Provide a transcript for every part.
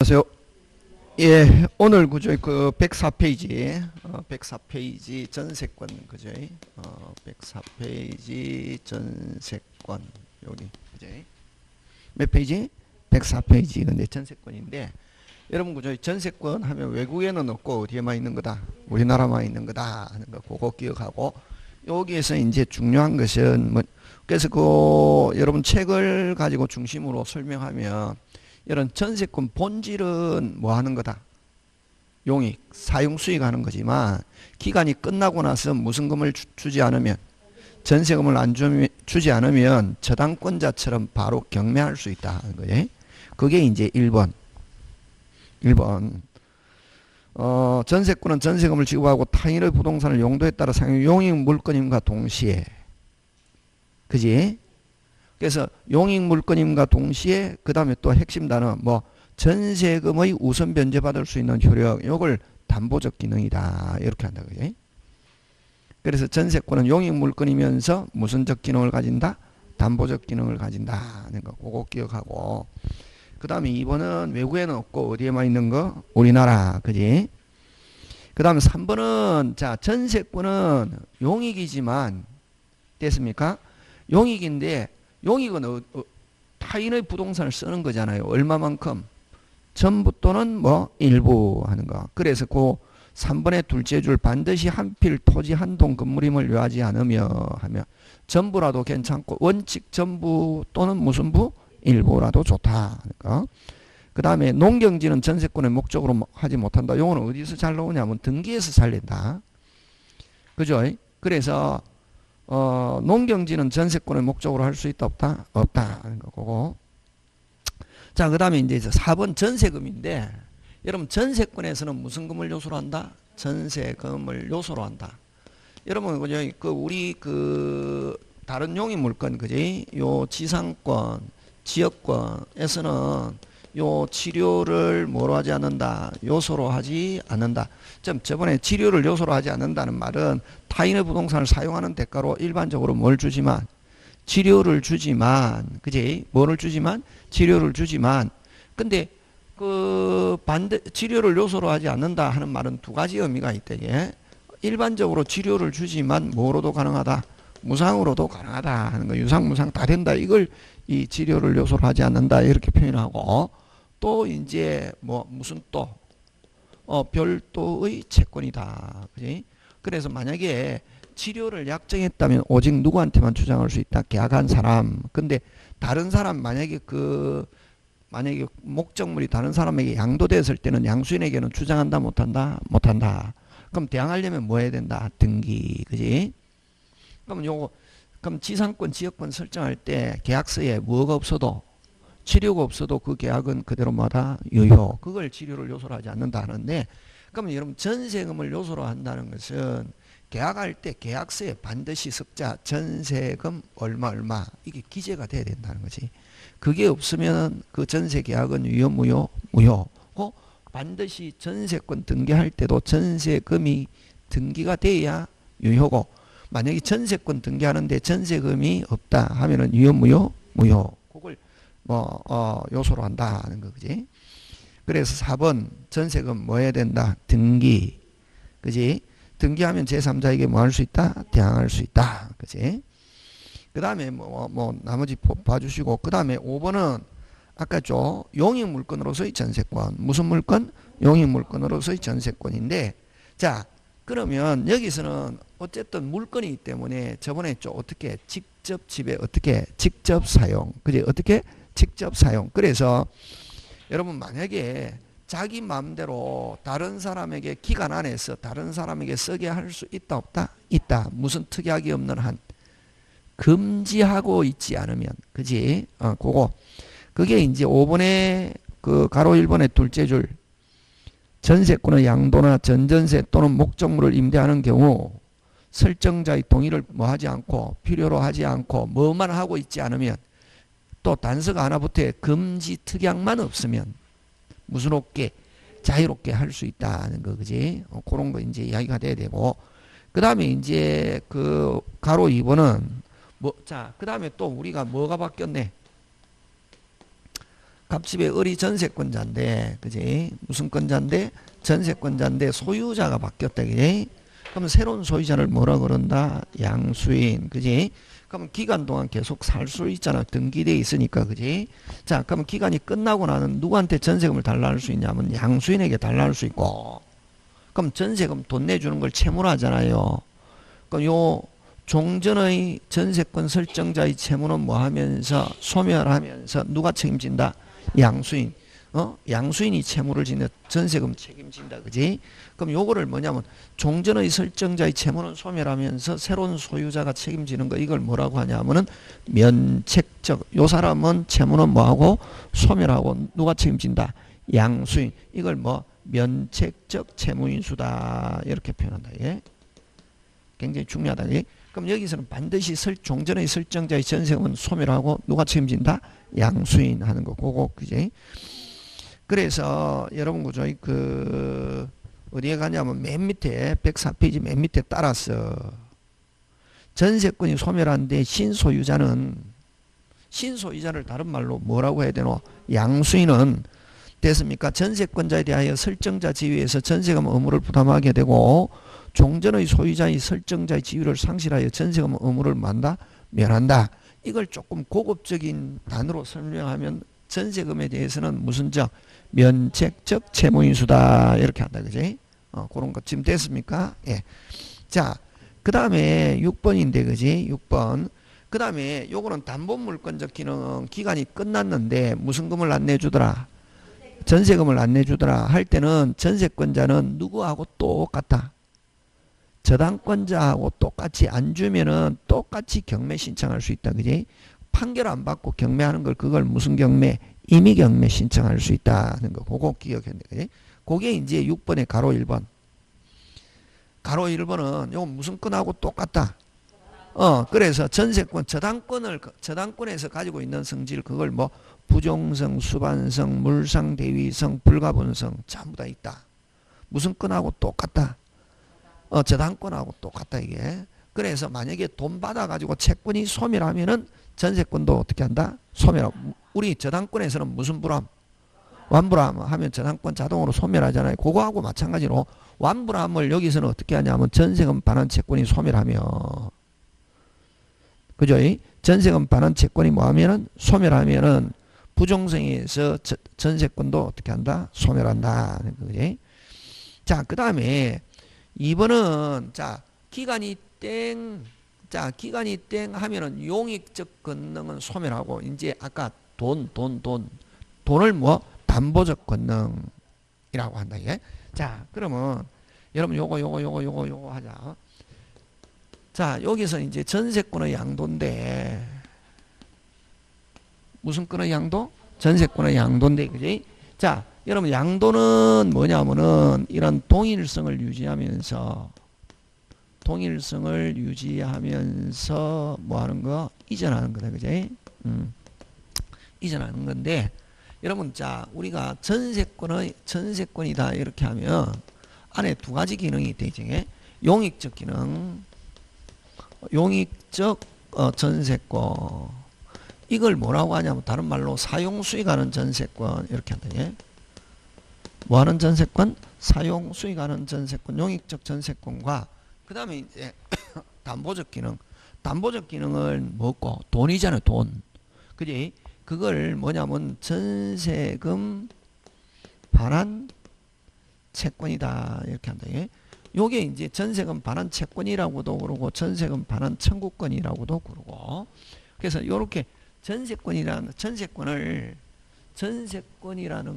안녕하세요. 예, 오늘 그저 그 104페이지, 104페이지 전세권 그죠? 104페이지 전세권 여기 그죠? 몇 페이지? 104페이지 근데 전세권인데 여러분 그저 전세권 하면 외국에는 없고 어디에만 있는 거다? 우리나라만 있는 거다 하는 거 그거 기억하고 여기에서 이제 중요한 것은 뭐 그래서 그 여러분 책을 가지고 중심으로 설명하면 이런 전세권 본질은 뭐 하는 거다? 용익, 사용 수익 하는 거지만 기간이 끝나고 나서 무슨금을 주지 않으면 전세금을 안 주지 않으면 저당권자처럼 바로 경매할 수 있다 하는 거예요. 그게 이제 1번. 1번. 전세권은 전세금을 지급하고 타인의 부동산을 용도에 따라 사용 용익 물건임과 동시에 그지? 그래서 용익 물건임과 동시에 그 다음에 또 핵심 단어 뭐 전세금의 우선 변제받을 수 있는 효력 요걸 담보적 기능이다 이렇게 한다 그지? 그래서 전세권은 용익 물건이면서 무슨적 기능을 가진다? 담보적 기능을 가진다 하는 거 그거 기억하고 그 다음에 2번은 외국에는 없고 어디에만 있는 거? 우리나라 그지? 그 다음에 3번은 자 전세권은 용익이지만 됐습니까? 용익인데 용익은 타인의 부동산을 쓰는 거잖아요. 얼마만큼? 전부 또는 뭐 일부 하는 거. 그래서 그 3번의 둘째 줄 반드시 한 필 토지 한 동 건물임을 요하지 않으며 하면 전부라도 괜찮고 원칙 전부 또는 무슨 부? 일부라도 좋다. 그러니까. 그 다음에 농경지는 전세권의 목적으로 하지 못한다. 요거는 어디서 잘 나오냐면 등기에서 살린다. 그죠? 그래서 농경지는 전세권의 목적으로 할 수 있다 없다? 없다 하는 거고. 자, 그 다음에 이제 4번 전세금인데 여러분 전세권에서는 무슨 금을 요소로 한다? 전세금을 요소로 한다. 여러분 그죠? 그 우리 그 다른 용익 물건 그지? 요 지상권, 지역권에서는 요 치료를 뭐로 하지 않는다? 요소로 하지 않는다. 저번에 치료를 요소로 하지 않는다는 말은 타인의 부동산을 사용하는 대가로 일반적으로 뭘 주지만 치료를 주지만 그지? 뭐를 주지만 치료를 주지만 근데 그 반대 치료를 요소로 하지 않는다 하는 말은 두 가지 의미가 있대게. 일반적으로 치료를 주지만 뭐로도 가능하다? 무상으로도 가능하다 하는 거. 유상 무상 다 된다. 이걸 이 치료를 요소로 하지 않는다 이렇게 표현하고 또 이제 뭐 무슨 또 별도의 채권이다. 그지? 그래서 만약에 치료를 약정했다면 오직 누구한테만 주장할 수 있다. 계약한 사람. 근데 다른 사람 만약에 만약에 목적물이 다른 사람에게 양도됐을 때는 양수인에게는 주장한다 못한다? 못한다. 그럼 대항하려면 뭐 해야 된다? 등기. 그지? 그럼 지상권 지역권 설정할 때 계약서에 뭐가 없어도 치료가 없어도 그 계약은 그대로 뭐다? 유효. 그걸 치료를 요소로 하지 않는다 하는데 그러면 여러분 전세금을 요소로 한다는 것은 계약할 때 계약서에 반드시 습자 전세금 얼마 이게 기재가 돼야 된다는 거지. 그게 없으면 그 전세 계약은 유효 무효? 무효고 반드시 전세권 등기할 때도 전세금이 등기가 돼야 유효고 만약에 전세권 등기하는데 전세금이 없다 하면은 유효 무효? 무효. 그걸 요소로 한다 하는 거 그지? 그래서 4번 전세금 뭐 해야 된다? 등기. 그지? 등기하면 제3자에게 뭐 할 수 있다? 대항할 수 있다. 그지? 그 다음에 나머지 봐주시고 그 다음에 5번은 아까 용익 물건으로서의 전세권. 무슨 물건? 용익 물건으로서의 전세권인데 자 그러면 여기서는 어쨌든 물건이기 때문에 저번에 어떻게 직접 집에 어떻게 직접 사용 그지? 어떻게 직접 사용. 그래서 여러분 만약에 자기 마음대로 다른 사람에게 기간 안에서 다른 사람에게 쓰게 할 수 있다 없다? 있다. 무슨 특약이 없는 한 금지하고 있지 않으면 그지? 그게 이제 5번에 그 가로 1번의 둘째 줄 전세권의 양도나 전전세 또는 목적물을 임대하는 경우 설정자의 동의를 뭐 하지 않고 필요로 하지 않고 뭐만 하고 있지 않으면 또 단서가 하나부터에 금지 특약만 없으면 무슨 없게 자유롭게 할 수 있다는 거 그지? 그런 거 이제 이야기가 돼야 되고 그 다음에 이제 그 가로 2번은 그 다음에 또 우리가 뭐가 바뀌었네? 갑집의 을이 전세권자인데, 그지? 무슨 권자인데? 전세권자인데 소유자가 바뀌었다, 그지? 그럼 새로운 소유자를 뭐라 그런다? 양수인, 그지? 그럼 기간 동안 계속 살 수 있잖아. 등기돼 있으니까, 그지? 자, 그럼 기간이 끝나고 나는 누구한테 전세금을 달라할 수 있냐면 양수인에게 달라할 수 있고, 그럼 전세금 돈 내주는 걸 채무로 하잖아요. 그럼 요 종전의 전세권 설정자의 채무는 뭐 하면서 소멸하면서 누가 책임진다? 양수인. 양수인이 채무를 지는 전세금 책임진다. 그지? 그럼 요거를 뭐냐면 종전의 설정자의 채무는 소멸하면서 새로운 소유자가 책임지는 거, 이걸 뭐라고 하냐면은 면책적. 요 사람은 채무는 뭐하고 소멸하고 누가 책임진다? 양수인. 이걸 뭐 면책적 채무인수다. 이렇게 표현한다. 예? 굉장히 중요하다. 예? 그럼 여기서는 반드시 종전의 설정자의 전세금은 소멸하고 누가 책임진다? 양수인 하는 거. 그거 그지? 그래서 여러분 그죠? 어디에 가냐면 맨 밑에 104페이지 맨 밑에 따라서 전세권이 소멸한데 신소유자를 다른 말로 뭐라고 해야 되노? 양수인은 됐습니까? 전세권자에 대하여 설정자 지위에서 전세금 의무를 부담하게 되고 종전의 소유자의 설정자의 지위를 상실하여 전세금 의무를 만다? 면한다. 이걸 조금 고급적인 단어로 설명하면 전세금에 대해서는 무슨 적? 면책적 채무인수다. 이렇게 한다. 그지? 그런 것 지금 됐습니까? 예. 자, 그 다음에 6번인데, 그지? 6번. 그 다음에 요거는 담보물권적 기능, 기간이 끝났는데 무슨 금을 안 내주더라? 전세금을 안 내주더라 할 때는 전세권자는 누구하고 똑같다? 저당권자하고 똑같이 안 주면은 똑같이 경매 신청할 수 있다. 그지? 판결 안 받고 경매하는 걸, 그걸 무슨 경매? 임의 경매 신청할 수 있다는 거. 그거 기억했네. 그지? 그게 이제 6번의 가로 1번. 가로 1번은 요거 무슨 건하고 똑같다. 그래서 전세권, 저당권에서 가지고 있는 성질, 그걸 뭐 부종성, 수반성, 물상, 대위성, 불가분성 전부 다 있다. 무슨 건하고 똑같다. 저당권하고 똑같다, 이게. 그래서 만약에 돈 받아가지고 채권이 소멸하면은 전세권도 어떻게 한다? 소멸하고. 우리 저당권에서는 무슨 불함? 완불함 하면 저당권 자동으로 소멸하잖아요. 그거하고 마찬가지로 완불함을 여기서는 어떻게 하냐면 전세금 반환 채권이 소멸하며, 그죠? 전세금 반환 채권이 뭐하면은 소멸하면은 부종성에서 전세권도 어떻게 한다? 소멸한다. 그지? 자, 그 다음에 2번은 자, 기간이 땡 하면은 용익적 권능은 소멸하고, 이제 아까 돈을 뭐 담보적 권능이라고 한다. 예? 자, 그러면 여러분 요거 하자. 자, 여기서 이제 전세권의 양도인데 무슨 권의 양도? 전세권의 양도인데, 그지? 자, 여러분 양도는 뭐냐면은 이런 동일성을 유지하면서 뭐 하는 거? 이전하는 거다. 그지? 이전하는 건데, 여러분 자, 우리가 전세권이다 이렇게 하면 안에 두 가지 기능이 있대. 용익적 기능, 용익적 전세권. 이걸 뭐라고 하냐면 다른 말로 사용수익하는 전세권 이렇게 한다. 예? 뭐 하는 전세권? 사용수익하는 전세권, 용익적 전세권과 그 다음에 이제 담보적 기능. 담보적 기능을 뭐고? 돈이잖아요. 돈. 그지? 그걸 뭐냐면 전세금 반환 채권이다 이렇게 한다. 예? 요게 이제 전세금 반환 채권이라고도 그러고 전세금 반환 청구권이라고도 그러고. 그래서 요렇게 전세권이라는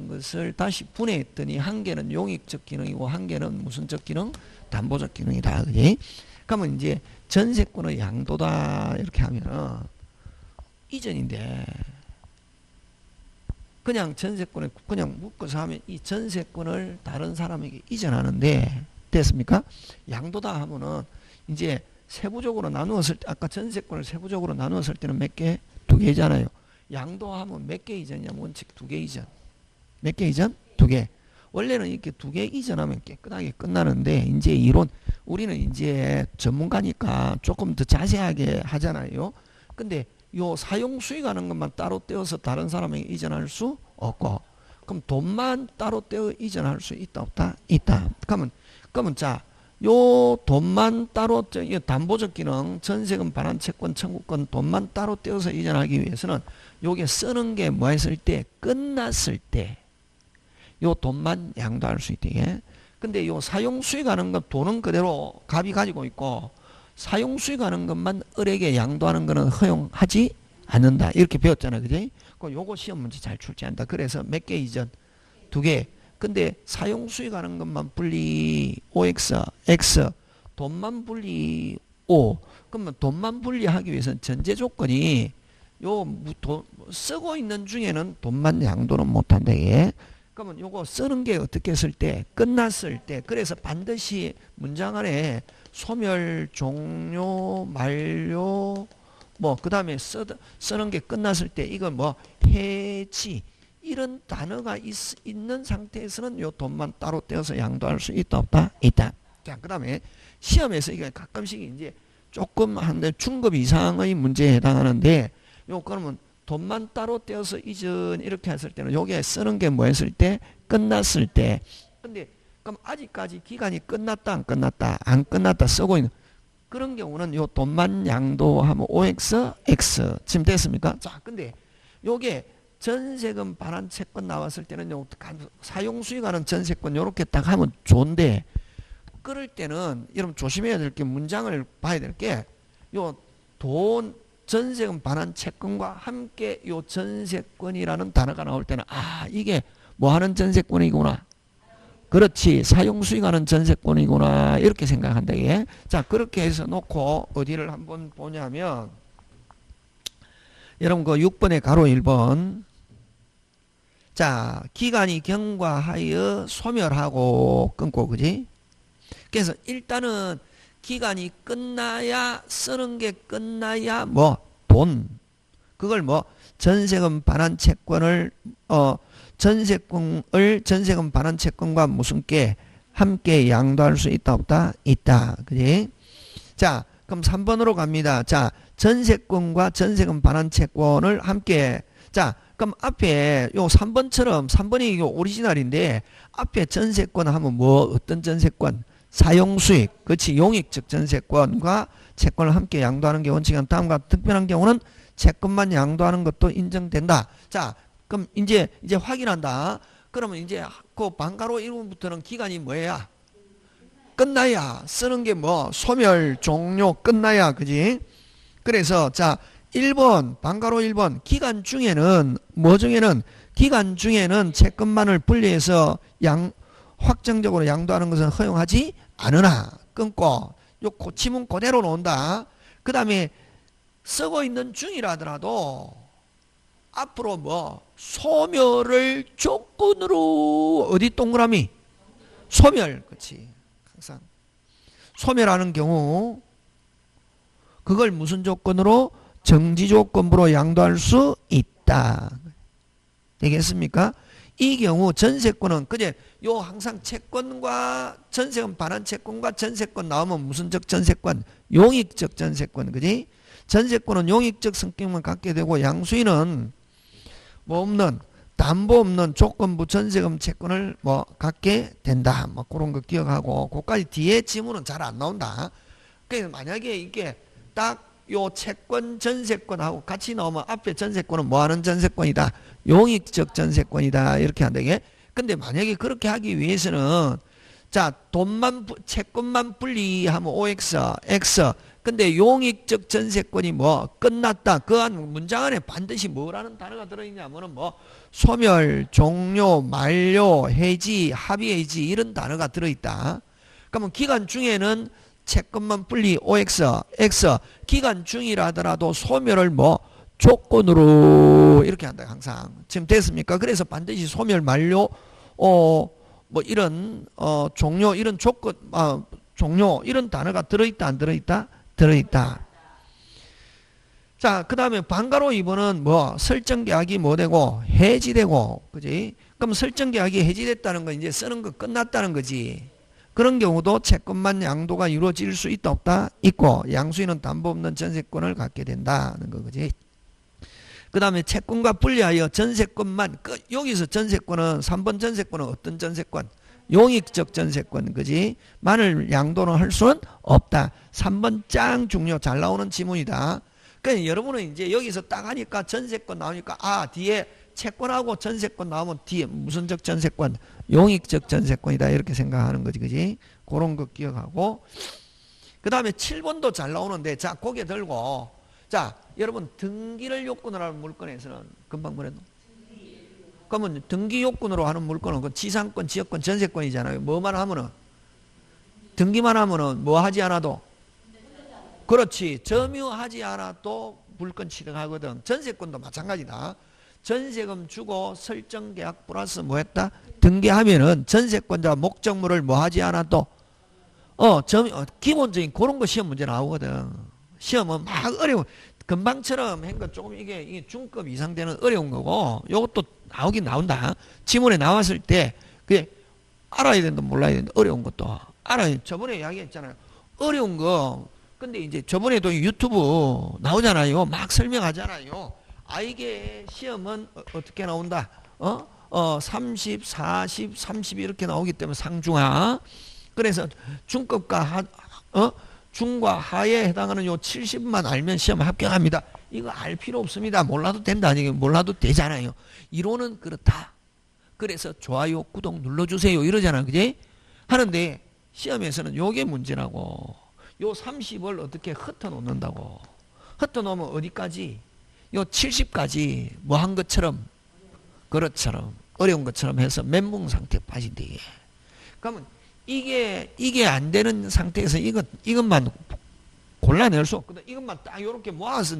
것을 다시 분해했더니 한 개는 용익적 기능이고 한 개는 무슨적 기능? 담보적 기능이다. 그지? 그러면 이제 전세권의 양도다 이렇게 하면은 이전인데, 그냥 전세권을 그냥 묶어서 하면 이 전세권을 다른 사람에게 이전하는데, 됐습니까? 양도다 하면은 이제 세부적으로 나누었을 때, 아까 전세권을 세부적으로 나누었을 때는 몇 개? 두 개잖아요. 양도하면 몇 개 이전이냐면 원칙 두 개 이전. 몇 개 이전? 두 개. 원래는 이렇게 두 개 이전하면 깨끗하게 끝나는데, 이제 이론, 우리는 이제 전문가니까 조금 더 자세하게 하잖아요. 근데 요 사용 수익하는 것만 따로 떼어서 다른 사람에게 이전할 수 없고, 그럼 돈만 따로 떼어 이전할 수 있다 없다? 있다. 그러면 자, 요 돈만 따로 이 담보적 기능, 전세금, 반환, 채권, 청구권 돈만 따로 떼어서 이전하기 위해서는 요게 쓰는 게 뭐 했을 때, 끝났을 때 요 돈만 양도할 수 있대. 근데 요 사용 수익하는 것 돈은 그대로 갑이 가지고 있고, 사용 수익하는 것만 을에게 양도하는 것은 허용하지 않는다. 이렇게 배웠잖아, 그지? 요거 시험 문제 잘 출제한다. 그래서 몇 개 이전? 2개. 근데 사용 수익하는 것만 분리 OX, X, 돈만 분리 O. 그러면 돈만 분리하기 위해서는 전제 조건이 쓰고 있는 중에는 돈만 양도는 못한다. 예. 그러면 요거 쓰는 게 어떻게 했을 때, 끝났을 때, 그래서 반드시 문장 안에 소멸, 종료, 만료, 뭐 그 다음에 쓰는 게 끝났을 때 이건 뭐 해지 이런 단어가 있는 상태에서는 요 돈만 따로 떼어서 양도할 수 있다 없다? 있다. 자, 그 다음에 시험에서 이게 가끔씩 이제 조금 한데 중급 이상의 문제에 해당하는데, 요 그러면 돈만 따로 떼어서 이전 이렇게 했을 때는 요게 쓰는 게 뭐 했을 때, 끝났을 때. 근데 그럼 아직까지 기간이 끝났다 안 끝났다? 안 끝났다 쓰고 있는 그런 경우는 요 돈만 양도하면 OX, X 지금 됐습니까? 자, 근데 요게 전세금 반환 채권 나왔을 때는 요 사용 수익하는 전세권 요렇게 딱 하면 좋은데, 그럴 때는 여러분 조심해야 될 게, 문장을 봐야 될 게, 요 돈 전세금 반환 채권과 함께 요 전세권이라는 단어가 나올 때는 이게 뭐 하는 전세권이구나. 그렇지, 사용 수익하는 전세권이구나. 이렇게 생각한다. 예? 자, 그렇게 해서 놓고 어디를 한번 보냐면, 여러분 그 6번에 가로 1번. 자, 기간이 경과하여 소멸하고 끊고, 그지? 그래서 일단은 기간이 끝나야, 쓰는 게 끝나야 뭐 돈, 그걸 뭐 전세금 반환 채권을 전세금 반환 채권과 무슨 게 함께 양도할 수 있다 없다? 있다. 그지? 자, 그럼 3번으로 갑니다. 자, 전세권과 전세금 반환 채권을 함께. 자, 그럼 앞에 요 3번처럼 3번이 요 오리지널인데, 앞에 전세권 하면 뭐 어떤 전세권? 사용수익, 그렇지, 용익적 전세권과 채권을 함께 양도하는 게 원칙은 다음과 특별한 경우는 채권만 양도하는 것도 인정된다. 자, 그럼 이제 확인한다. 그러면 이제 그 반가로 1번부터는 기간이 뭐야? 끝나야. 쓰는 게 뭐 소멸, 종료, 끝나야, 그지? 그래서 자, 1번 반가로 1번 기간 중에는 뭐 중에는, 기간 중에는 채권만을 분리해서 확정적으로 양도하는 것은 허용하지 않으나 끊고, 요 고치문 그대로 놓는다. 그 다음에 쓰고 있는 중이라더라도 앞으로 뭐 소멸을 조건으로, 어디 동그라미? 소멸. 그렇지. 항상 소멸하는 경우 그걸 무슨 조건으로? 정지 조건부로 양도할 수 있다. 되겠습니까? 이 경우 전세권은 그제 요 항상 채권과 전세금 반환 채권과 전세권 나오면 무슨적 전세권? 용익적 전세권. 그지? 전세권은 용익적 성격만 갖게 되고, 양수인은 뭐 없는, 담보 없는 조건부 전세금 채권을 뭐 갖게 된다. 뭐 그런 거 기억하고, 그까지 뒤에 지문은 잘 안 나온다. 그래서 만약에 이게 딱 요 채권 전세권하고 같이 나오면 앞에 전세권은 뭐 하는 전세권이다? 용익적 전세권이다. 이렇게 한다. 이게. 근데 만약에 그렇게 하기 위해서는, 자, 채권만 분리하면 OX, X. 근데 용익적 전세권이 뭐 끝났다. 그 한 문장 안에 반드시 뭐라는 단어가 들어있냐면은 뭐 소멸, 종료, 만료, 해지, 합의 해지 이런 단어가 들어있다. 그러면 기간 중에는 채권만 분리 OX, X. 기간 중이라더라도 소멸을 뭐 조건으로 이렇게 한다. 항상. 지금 됐습니까? 그래서 반드시 소멸, 만료, 뭐 이런 종료 이런 조건, 종료 이런 단어가 들어있다 안 들어있다? 들어있다. 자, 그 다음에 반가로 2번은 뭐 설정계약이 뭐 되고 해지되고, 그지? 그럼 설정계약이 해지됐다는 건 이제 쓰는 거 끝났다는 거지. 그런 경우도 채권만 양도가 이루어질 수 있다 없다? 있고, 양수인은 담보 없는 전세권을 갖게 된다는 거, 그지? 그 다음에 채권과 분리하여 전세권만 여기서 전세권은 3번 전세권은 어떤 전세권? 용익적 전세권, 그지? 만을 양도는 할 수는 없다. 3번 짱 중요. 잘 나오는 지문이다. 그러니까 여러분은 이제 여기서 딱 하니까 전세권 나오니까 뒤에 채권하고 전세권 나오면 뒤에 무슨적 전세권? 용익적 전세권이다. 이렇게 생각하는 거지, 그지? 그런 거 기억하고. 그 다음에 7번도 잘 나오는데, 자, 고개 들고. 자, 여러분, 등기를 요건으로 하는 물건에서는 금방 뭐랬노? 그러면 등기 요건으로 하는 물건은 그 지상권, 지역권, 전세권이잖아요. 뭐만 하면은? 등기만 하면은 뭐 하지 않아도? 그렇지. 점유하지 않아도 물건 취득하거든. 전세권도 마찬가지다. 전세금 주고 설정 계약 플러스 뭐 했다? 등기하면은 전세권자 목적물을 뭐 하지 않아도 기본적인 그런 거 시험 문제 나오거든. 시험은 막 어려워. 금방처럼 한 거 조금 이게 중급 이상 되는 어려운 거고, 요것도 나오긴 나온다. 지문에 나왔을 때 그게 알아야 된다, 몰라야 된다. 어려운 것도 알아야. 저번에 이야기했잖아요. 어려운 거. 근데 이제 저번에도 유튜브 나오잖아요. 막 설명하잖아요. 이게 시험은 어떻게 나온다? 30, 40, 30 이렇게 나오기 때문에 상중하. 그래서 중급과 중과 하에 해당하는 요 70만 알면 시험 합격합니다. 이거 알 필요 없습니다. 몰라도 된다. 몰라도 되잖아요. 이론은 그렇다. 그래서 좋아요, 구독 눌러주세요. 이러잖아. 그지? 하는데 시험에서는 요게 문제라고. 요 30을 어떻게 흩어놓는다고. 흩어놓으면 어디까지? 요 70까지 뭐 한 것처럼, 그것처럼, 어려운 것처럼 해서 멘붕 상태에 빠진대. 그러면 이게 안 되는 상태에서 이것만 골라낼 수 없거든. 이것만 딱 요렇게 모아서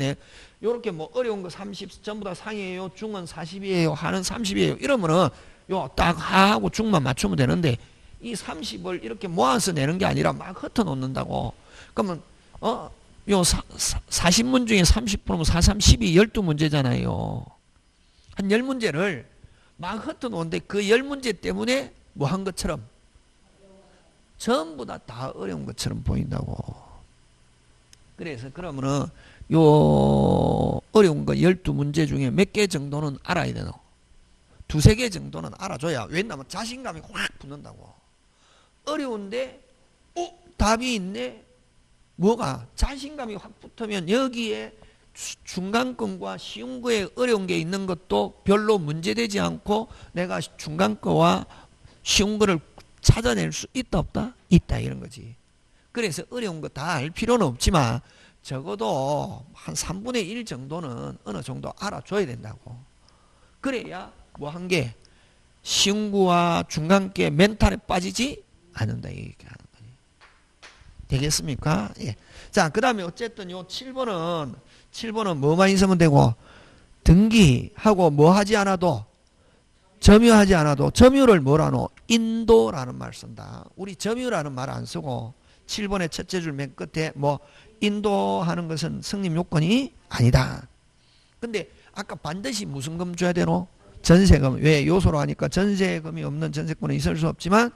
요렇게 뭐 어려운 거 30 전부 다 상이에요. 중은 40이에요. 하는 30이에요. 이러면은 요 딱 하하고 중만 맞추면 되는데, 이 30을 이렇게 모아서 내는 게 아니라 막 흩어 놓는다고. 그러면 요 40문 중에 30%면 4, 3, 12, 12문제잖아요. 한 10문제를 막 흩어 놓는데 그 10문제 때문에 뭐 한 것처럼 전부 다 어려운 것처럼 보인다고. 그래서 그러면은 요 어려운 거 12문제 중에 몇 개 정도는 알아야 되노? 두세 개 정도는 알아줘야. 왜냐면 자신감이 확 붙는다고. 어려운데 답이 있네. 뭐가? 자신감이 확 붙으면 여기에 중간권과 쉬운 거에 어려운 게 있는 것도 별로 문제되지 않고 내가 중간 거와 쉬운 거를 찾아낼 수 있다 없다? 있다, 이런 거지. 그래서 어려운 거 다 알 필요는 없지만 적어도 한 3분의 1 정도는 어느 정도 알아줘야 된다고. 그래야 뭐 한 게 쉬운 거와 중간 게 멘탈에 빠지지 않는다, 이렇게 하는 거지. 되겠습니까? 예. 자, 그 다음에 어쨌든 요 7번은 뭐만 있으면 되고, 등기하고 뭐 하지 않아도, 점유하지 않아도, 점유를 뭐라노? 인도라는 말 쓴다. 우리 점유라는 말 안 쓰고 7번의 첫째 줄 맨 끝에 뭐 인도하는 것은 성립 요건이 아니다. 근데 아까 반드시 무슨 금 줘야 되노? 전세금. 왜? 요소로 하니까 전세금이 없는 전세권은 있을 수 없지만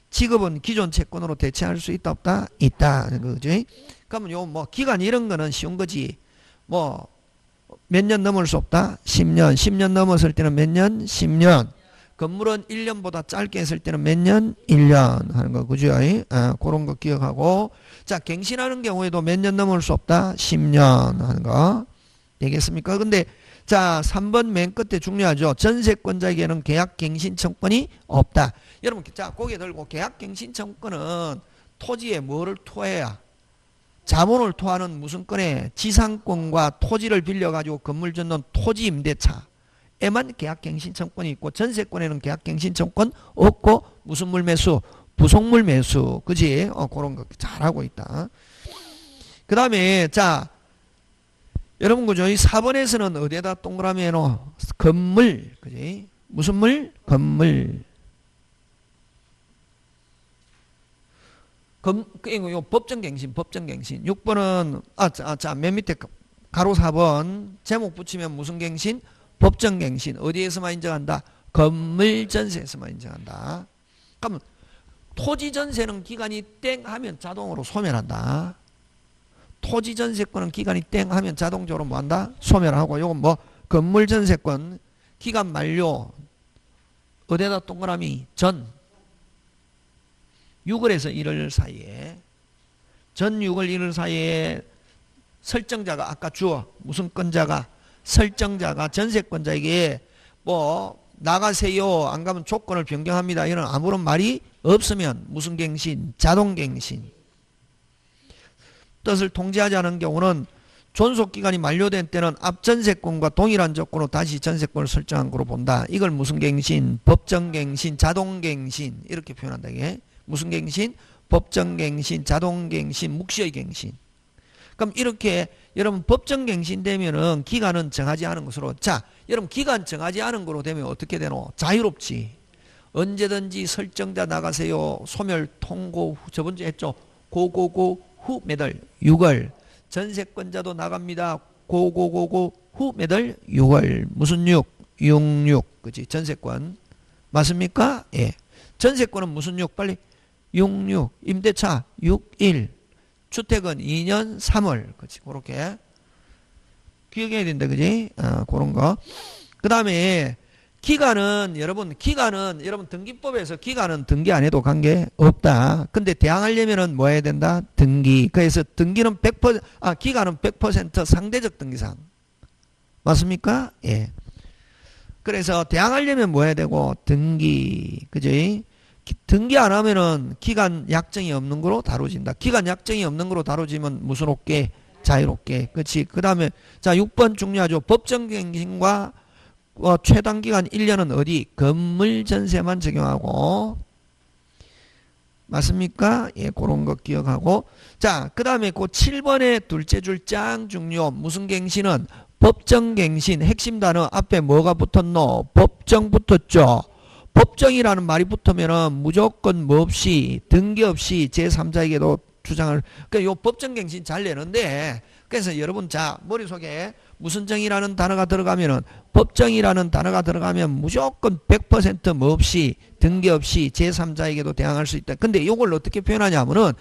지급은 기존 채권으로 대체할 수 있다 없다? 있다. 그지? 그러면 요 뭐 기간 이런 거는 쉬운 거지. 뭐 몇 년 넘을 수 없다? 10년. 10년 넘었을 때는 몇 년? 10년. 건물은 1년보다 짧게 했을 때는 몇 년? 1년 하는 거. 그죠? 그런 거 기억하고. 자, 갱신하는 경우에도 몇 년 넘을 수 없다? 10년 하는 거. 되겠습니까? 근데 자, 3번 맨 끝에 중요하죠. 전세권자에게는 계약갱신청권이 없다. 여러분, 자, 고개 들고 계약갱신청권은 토지에 뭐를 토해야? 자본을 토하는 무슨 건에 지상권과 토지를 빌려가지고 건물 짓는 토지 임대차에만 계약갱신청권이 있고, 전세권에는 계약갱신청권 없고, 무슨 물매수? 부속물 매수. 그지? 그런 거 잘하고 있다. 그 다음에, 자, 여러분, 그죠? 이 4번에서는 어디에다 동그라미 해놓어? 건물. 그지? 무슨 물? 건물. 이거 법정갱신, 법정갱신. 6번은, 맨 밑에 가로 4번. 제목 붙이면 무슨 갱신? 법정갱신. 어디에서만 인정한다? 건물전세에서만 인정한다. 그러면 토지전세는 기간이 땡 하면 자동으로 소멸한다. 토지전세권은 기간이 땡 하면 자동적으로 뭐 한다? 소멸하고, 요건 뭐 건물 전세권 기간 만료 어디다 동그라미 전 6월에서 1월 사이에 전 6월 1월 사이에 설정자가 아까 주어 무슨 권자가 설정자가 전세권자에게 뭐 나가세요 안 가면 조건을 변경합니다 이런 아무런 말이 없으면 무슨 갱신 자동갱신 뜻을 통지하지 않은 경우는 존속기간이 만료된 때는 앞 전세권과 동일한 조건으로 다시 전세권을 설정한 거로 본다. 이걸 무슨 갱신 법정갱신 자동갱신 이렇게 표현한다. 이게 무슨 갱신 법정갱신 자동갱신 묵시의 갱신. 그럼 이렇게 여러분 법정갱신 되면은 기간은 정하지 않은 것으로 자 여러분 기간 정하지 않은 거로 되면 어떻게 되노 자유롭지 언제든지 설정자 나가세요 소멸 통고 후 저번주에 했죠 고고고 후 매달 6월 전세권자도 나갑니다 고고고고 후 매달 6월 무슨 66 그치 전세권 맞습니까 예 전세권은 무슨 6 빨리 66 임대차 61 주택은 2년 3월 그치 그렇게 기억해야 된다 그지 그런 거 그 다음에 기간은 여러분 등기법에서 기간은 등기 안 해도 관계 없다 근데 대항하려면은 뭐 해야 된다 등기 그래서 등기는 100% 기간은 100% 상대적 등기상 맞습니까 예 그래서 대항하려면 뭐 해야 되고 등기 그지 등기 안 하면은 기간 약정이 없는 거로 다뤄진다. 기간 약정이 없는 거로 다뤄지면 무슨 롭게 자유롭게. 그렇지. 그다음에 자 6번 중요하죠. 법정갱신과 최단 기간 1년은 어디? 건물 전세만 적용하고 맞습니까? 예, 그런 거 기억하고 자, 그다음에 그 7번의 둘째 줄 짱 중요. 무슨 갱신은 법정갱신 핵심 단어 앞에 뭐가 붙었노? 법정 붙었죠. 법정이라는 말이 붙으면은 무조건 뭐 없이 등기 없이 제3자에게도 주장을 그러니까 요 법정갱신 잘 내는데 그래서 여러분 자 머릿속에 무슨 정이라는 단어가 들어가면은 법정이라는 단어가 들어가면 무조건 100%뭐 없이 등기 없이 제3자에게도 대항할 수 있다. 근데 이걸 어떻게 표현하냐면은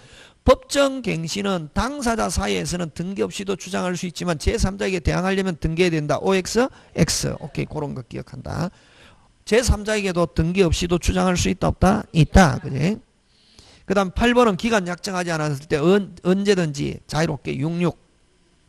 법정갱신은 당사자 사이에서는 등기 없이도 주장할 수 있지만 제3자에게 대항하려면 등기해야 된다. OX, X. 오케이 그런 거 기억한다. 제3자에게도 등기 없이도 주장할 수 있다 없다? 있다. 그지? 그 다음 8번은 기간 약정하지 않았을 때 언제든지 자유롭게 66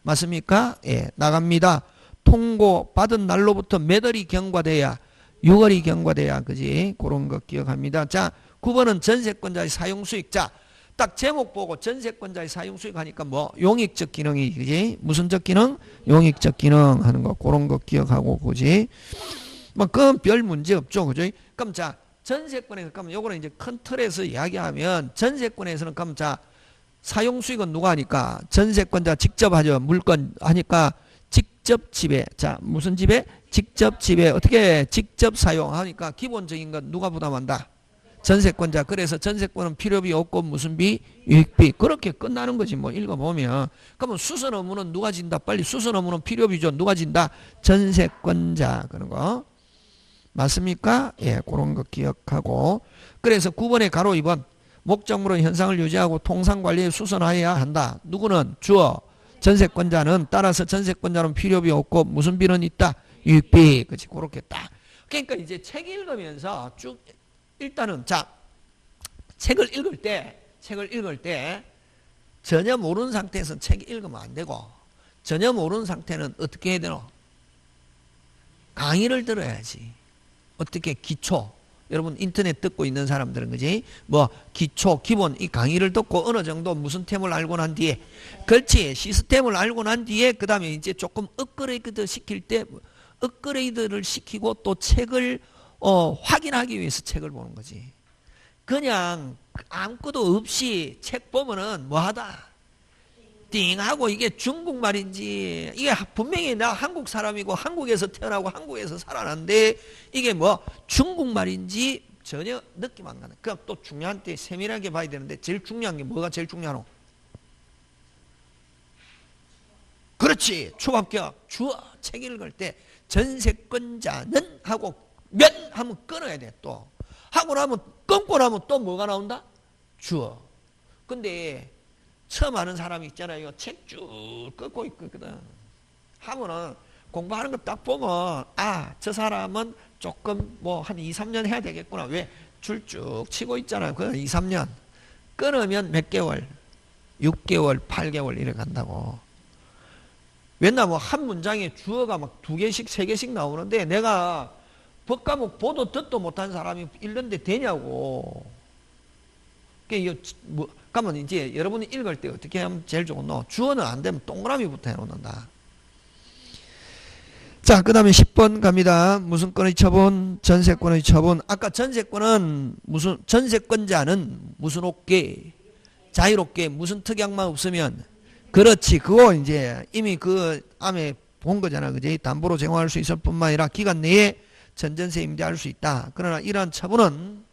맞습니까? 예, 나갑니다. 통고 받은 날로부터 몇 월이 경과돼야 6월이 경과돼야 그지? 그런 거 기억합니다. 자 9번은 전세권자의 사용수익 자 딱 제목 보고 전세권자의 사용수익 하니까 뭐 용익적 기능이 그지? 무슨적 기능? 용익적 기능 하는 거 그런 거 기억하고 그지? 뭐 그건 별 문제 없죠. 그죠? 그럼 자 전세권에서 그럼 요거는 이제 큰 틀에서 이야기하면 전세권에서는 그럼 자 사용 수익은 누가 하니까 전세권자 직접 하죠. 물건 하니까 직접 지배. 자 무슨 지배? 직접 지배. 어떻게 직접 사용하니까 기본적인 건 누가 부담한다? 전세권자. 그래서 전세권은 필요비 없고 무슨 비? 유익비. 그렇게 끝나는 거지 뭐 읽어보면. 그러면 수선 의무는 누가 진다? 빨리 수선 의무는 필요비죠. 누가 진다? 전세권자. 그런 거. 맞습니까? 예, 그런 거 기억하고. 그래서 9번에 가로 2번. 목적물은 현상을 유지하고 통상관리에 수선하여야 한다. 누구는? 주어. 전세권자는 따라서 전세권자는 필요비 없고 무슨 비는 있다? 유익비. 그렇지. 그렇게 딱. 그러니까 이제 책 읽으면서 쭉 일단은 자 책을 읽을 때 전혀 모르는 상태에서는 책 읽으면 안 되고 전혀 모르는 상태는 어떻게 해야 되노? 강의를 들어야지. 어떻게 기초 여러분 인터넷 듣고 있는 사람들은 그지 뭐 기초 기본 이 강의를 듣고 어느 정도 무슨 템을 알고 난 뒤에 그렇지 시스템을 알고 난 뒤에 그 다음에 이제 조금 업그레이드 시킬 때 업그레이드를 시키고 또 책을 확인하기 위해서 책을 보는 거지. 그냥 아무것도 없이 책 보면은 뭐하다 띵하고 이게 중국말인지 이게 분명히 나 한국 사람이고 한국에서 태어나고 한국에서 살아났는데 이게 뭐 중국말인지 전혀 느낌 안 가는. 그럼 또 중요한 때 세밀하게 봐야 되는데 제일 중요한 게 뭐가 제일 중요하노? 그렇지 초합격 주어 책 읽을 때 전세권자는 하고 면 하면 끊어야 돼. 또 하고 나면 끊고 나면 또 뭐가 나온다? 주어. 근데 처음 하는 사람이 있잖아요. 책 쭉 끊고 있거든. 하면은 공부하는 거 딱 보면 아, 저 사람은 조금 뭐 한 2, 3년 해야 되겠구나. 왜? 줄 쭉 치고 있잖아요. 그 2, 3년. 끊으면 몇 개월? 6개월, 8개월 이래 간다고. 왜냐 뭐 한 문장에 주어가 막 2개씩, 3개씩 나오는데 내가 법과목 보도 듣도 못한 사람이 읽는데 되냐고. 뭐, 그러면 이제 여러분이 읽을 때 어떻게 하면 제일 좋노? 주어는 안 되면 동그라미부터 해놓는다. 자, 그 다음에 10번 갑니다. 무슨권의 처분, 전세권의 처분. 아까 전세권은 무슨, 전세권자는 무슨 옥계, 자유롭게 무슨 특약만 없으면, 그렇지. 그거 이제 이미 그 암에 본 거잖아. 그지? 담보로 제공할 수 있을 뿐만 아니라 기간 내에 전전세 임대할 수 있다. 그러나 이러한 처분은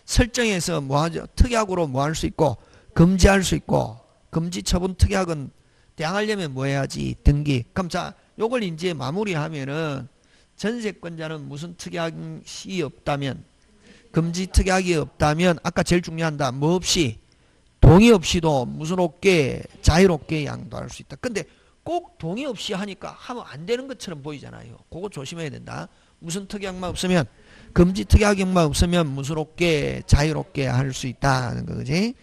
설정해서 뭐 하죠? 특약으로 뭐 할 수 있고, 금지할 수 있고, 금지 처분 특약은 대항하려면 뭐 해야지? 등기. 그럼 자, 요걸 이제 마무리하면은 전세권자는 무슨 특약이 없다면, 금지 특약이 없다면, 아까 제일 중요한다. 뭐 없이, 동의 없이도 무슨 없게 자유롭게 양도할 수 있다. 근데 꼭 동의 없이 하니까 하면 안 되는 것처럼 보이잖아요. 그거 조심해야 된다. 무슨 특약만 없으면, 금지 특약만 없으면 무슨 없게 자유롭게 할 수 있다는 거지.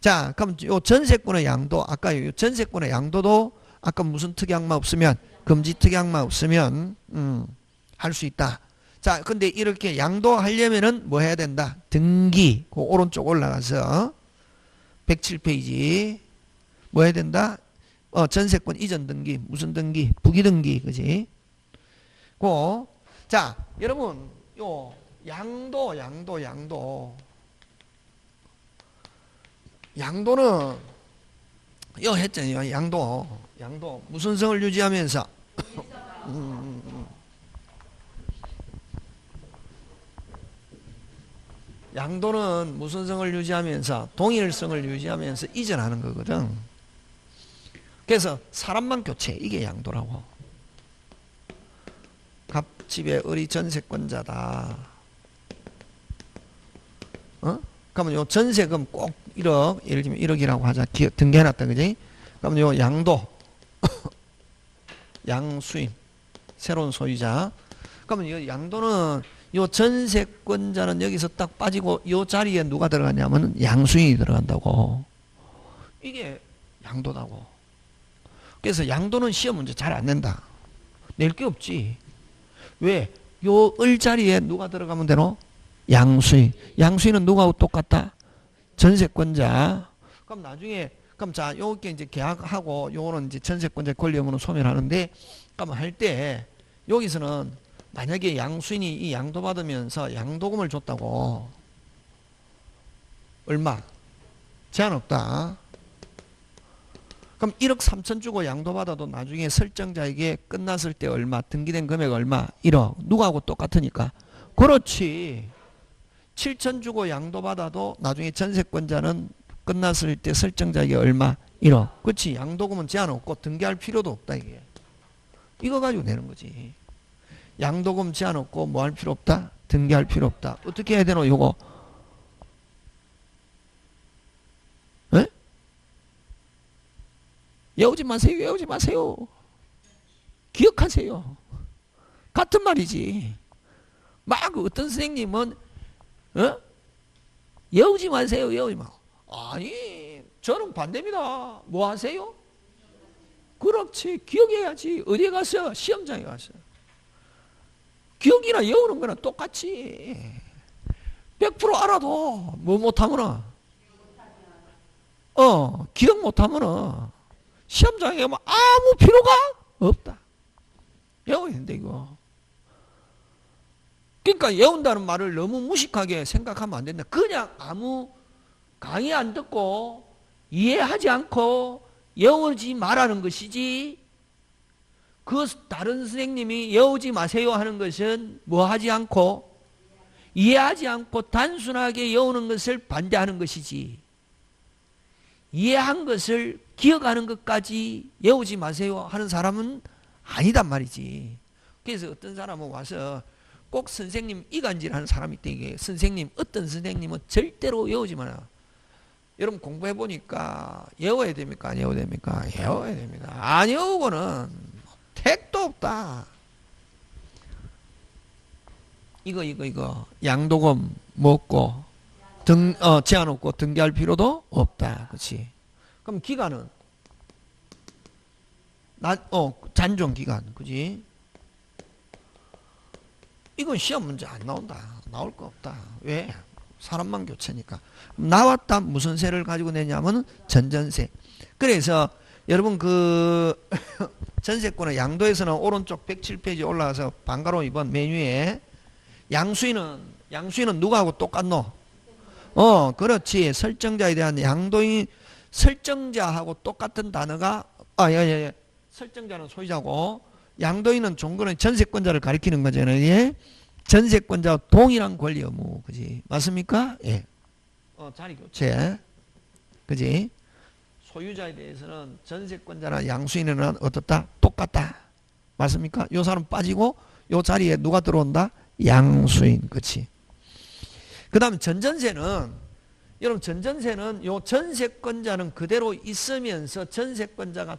자, 그럼 요 전세권의 양도, 아까 요 전세권의 양도도 아까 무슨 특약만 없으면, 금지 특약만 없으면 할 수 있다. 자, 근데 이렇게 양도하려면은 뭐 해야 된다? 등기. 그 오른쪽 올라가서 107페이지 뭐 해야 된다? 전세권 이전 등기. 무슨 등기? 부기 등기. 그지? 자, 여러분 요 양도는 요 했잖아요. 양도 무슨 성을 유지하면서 양도는 무슨 성을 유지하면서 동일성을 유지하면서 이전하는 거거든. 그래서 사람만 교체. 이게 양도라고. 갑집의 을이 전세권자다. 그러면 요 전세금 꼭 1억, 예를 들면 1억이라고 하자. 등기해놨다, 그지? 그러면 요 양도, 양수인, 새로운 소유자. 그러면 이 양도는 요 전세권자는 여기서 딱 빠지고 요 자리에 누가 들어가냐면 양수인이 들어간다고. 이게 양도다고. 그래서 양도는 시험 문제 잘 안 낸다. 낼 게 없지. 왜? 요 을 자리에 누가 들어가면 되노? 양수인. 양수인은 누구하고 똑같다? 전세권자. 그럼 나중에, 그럼 자, 요게 이제 계약하고 요거는 이제 전세권자 권리 의무는 소멸하는데, 그럼 할 때, 여기서는 만약에 양수인이 이 양도 받으면서 양도금을 줬다고. 얼마? 제한 없다. 그럼 1억 3천 주고 양도 받아도 나중에 설정자에게 끝났을 때 얼마? 등기된 금액 얼마? 1억. 누구하고 똑같으니까. 그렇지. 7천 주고 양도 받아도 나중에 전세권자는 끝났을 때 설정자에게 얼마? 1억. 그렇지. 양도금은 제한 없고 등기할 필요도 없다 이게. 이거 가지고 내는 거지. 양도금 제한 없고 뭐 할 필요 없다? 등기할 필요 없다. 어떻게 해야 되노 요거? 에? 외우지 마세요. 외우지 마세요. 기억하세요. 같은 말이지. 막 어떤 선생님은 외우지 마세요. 외우지 마. 아니 저는 반대입니다. 뭐 하세요? 그렇지. 기억해야지. 어디에 가서? 시험장에 가서. 기억이나 외우는 거나 똑같지. 100% 알아도 뭐 못하면은 기억 못하면은 시험장에 가면 아무 필요가 없다. 외워야 된다 이거. 그러니까 외운다는 말을 너무 무식하게 생각하면 안 된다. 그냥 아무 강의 안 듣고 이해하지 않고 외우지 말라는 것이지, 그 다른 선생님이 외우지 마세요 하는 것은 뭐 하지 않고 이해하지 않고 단순하게 외우는 것을 반대하는 것이지, 이해한 것을 기억하는 것까지 외우지 마세요 하는 사람은 아니단 말이지. 그래서 어떤 사람은 와서 꼭 선생님 이간질 하는 사람이 있대. 이게 선생님, 어떤 선생님은 절대로 외우지 마라. 여러분 공부해 보니까 외워야 됩니까? 안 외워야 됩니까? 외워야 됩니다. 안 외우고는 택도 없다. 이거 양도금 먹고 제한 없고 등기할 필요도 없다. 그렇지? 그럼 기간은 잔존 기간, 그지? 이건 시험 문제 안 나온다. 나올 거 없다. 왜? 사람만 교체니까. 나왔다. 무슨 세를 가지고 내냐면 전전세. 그래서 여러분 그 전세권의 양도에서는 오른쪽 107페이지 올라가서 번갈로 2번 메뉴에 양수인은 누구하고 똑같노? 그렇지. 설정자에 대한 양도인 설정자하고 똑같은 단어가 예. 설정자는 소유자고 양도인은 종거는 전세권자를 가리키는 거잖아요. 예? 전세권자와 동일한 권리 의무, 그지? 맞습니까? 예. 자리 교체, 그지? 소유자에 대해서는 전세권자나 양수인은 어떻다? 똑같다. 맞습니까? 요 사람 빠지고 요 자리에 누가 들어온다? 양수인, 그치? 그 다음 전전세는 여러분 전전세는 요 전세권자는 그대로 있으면서 전세권자가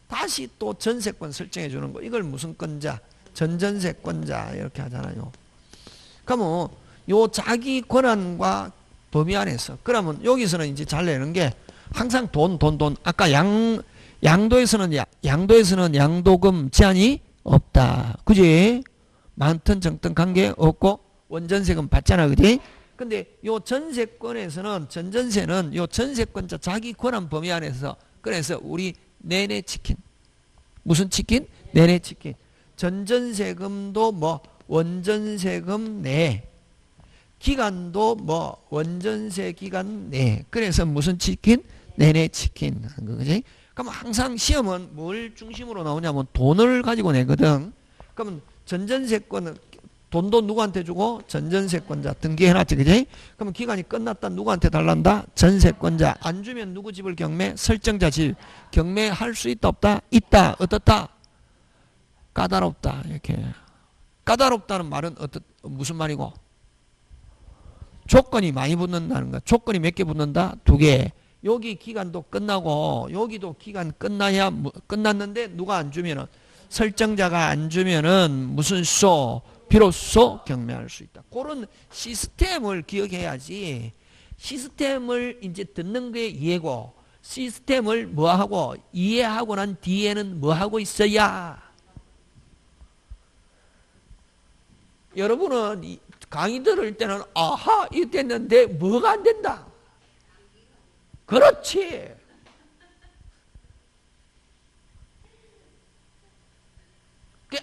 다시 또 전세권 설정해 주는 거. 이걸 무슨 권자? 전전세권자 이렇게 하잖아요. 그러면 요 자기 권한과 범위 안에서 그러면 여기서는 이제 잘 내는 게 항상 돈. 아까 양도에서는 양도금 제한이 없다. 그지? 많든 적든 관계 없고 원전세금 받잖아. 그지? 근데 요 전세권에서는 전전세는 요 전세권자 자기 권한 범위 안에서 그래서 우리 내내 치킨. 무슨 치킨? 내내 치킨. 전전세금도 뭐 원전세금 내. 기간도 뭐 원전세 기간 내. 그래서 무슨 치킨? 내내 치킨. 그지? 그럼 항상 시험은 뭘 중심으로 나오냐면 돈을 가지고 내거든. 그러면 전전세권은 돈도 누구한테 주고? 전전세권자 등기해놨지. 그지? 그러면 기간이 끝났다. 누구한테 달란다? 전세권자. 안 주면 누구 집을 경매? 설정자 집. 경매할 수 있다 없다? 있다. 어떻다? 까다롭다. 이렇게. 까다롭다는 말은 무슨 말이고? 조건이 많이 붙는다는 거야. 조건이 몇 개 붙는다? 2개. 여기 기간도 끝나고 여기도 기간 끝나야 끝났는데 누가 안 주면은 설정자가 안 주면은 무슨 소 비로소 경매할 수 있다. 그런 시스템을 기억해야지. 시스템을 이제 듣는 게 이해고 시스템을 뭐하고 이해하고 난 뒤에는 뭐하고 있어야. 여러분은 강의 들을 때는 아하 이랬는데 뭐가 안 된다. 그렇지.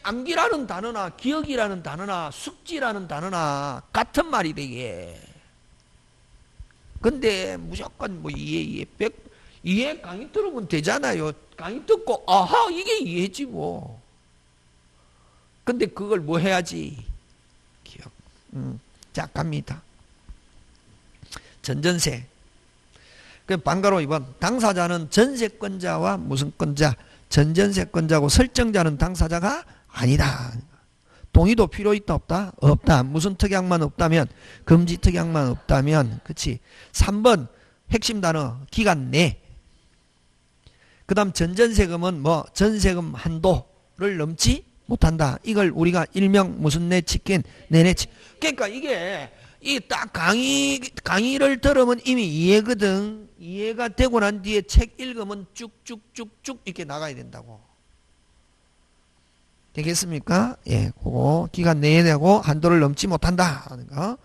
암기라는 단어나 기억이라는 단어나 숙지라는 단어나 같은 말이 되게. 근데 무조건 뭐 이해 이해 강의 들으면 되잖아요. 강의 듣고 아하 이게 이해지 뭐. 근데 그걸 뭐 해야지? 기억. 자 갑니다. 전전세. 그 번갈로 2번 당사자는 전세권자와 무슨 권자? 전전세권자고 설정자는 당사자가 아니다. 동의도 필요 있다 없다? 없다. 무슨 특약만 없다면? 금지 특약만 없다면. 그치? 3번 핵심 단어 기간 내. 그 다음 전전세금은 뭐 전세금 한도를 넘지 못한다. 이걸 우리가 일명 무슨 내 치킨 내내 치킨. 그러니까 이게 이 딱 강의를 들으면 이미 이해거든. 이해가 되고 난 뒤에 책 읽으면 쭉쭉쭉쭉 이렇게 나가야 된다고. 되겠습니까? 예, 그거 기간 내에 되고 한도를 넘지 못한다 하는 거.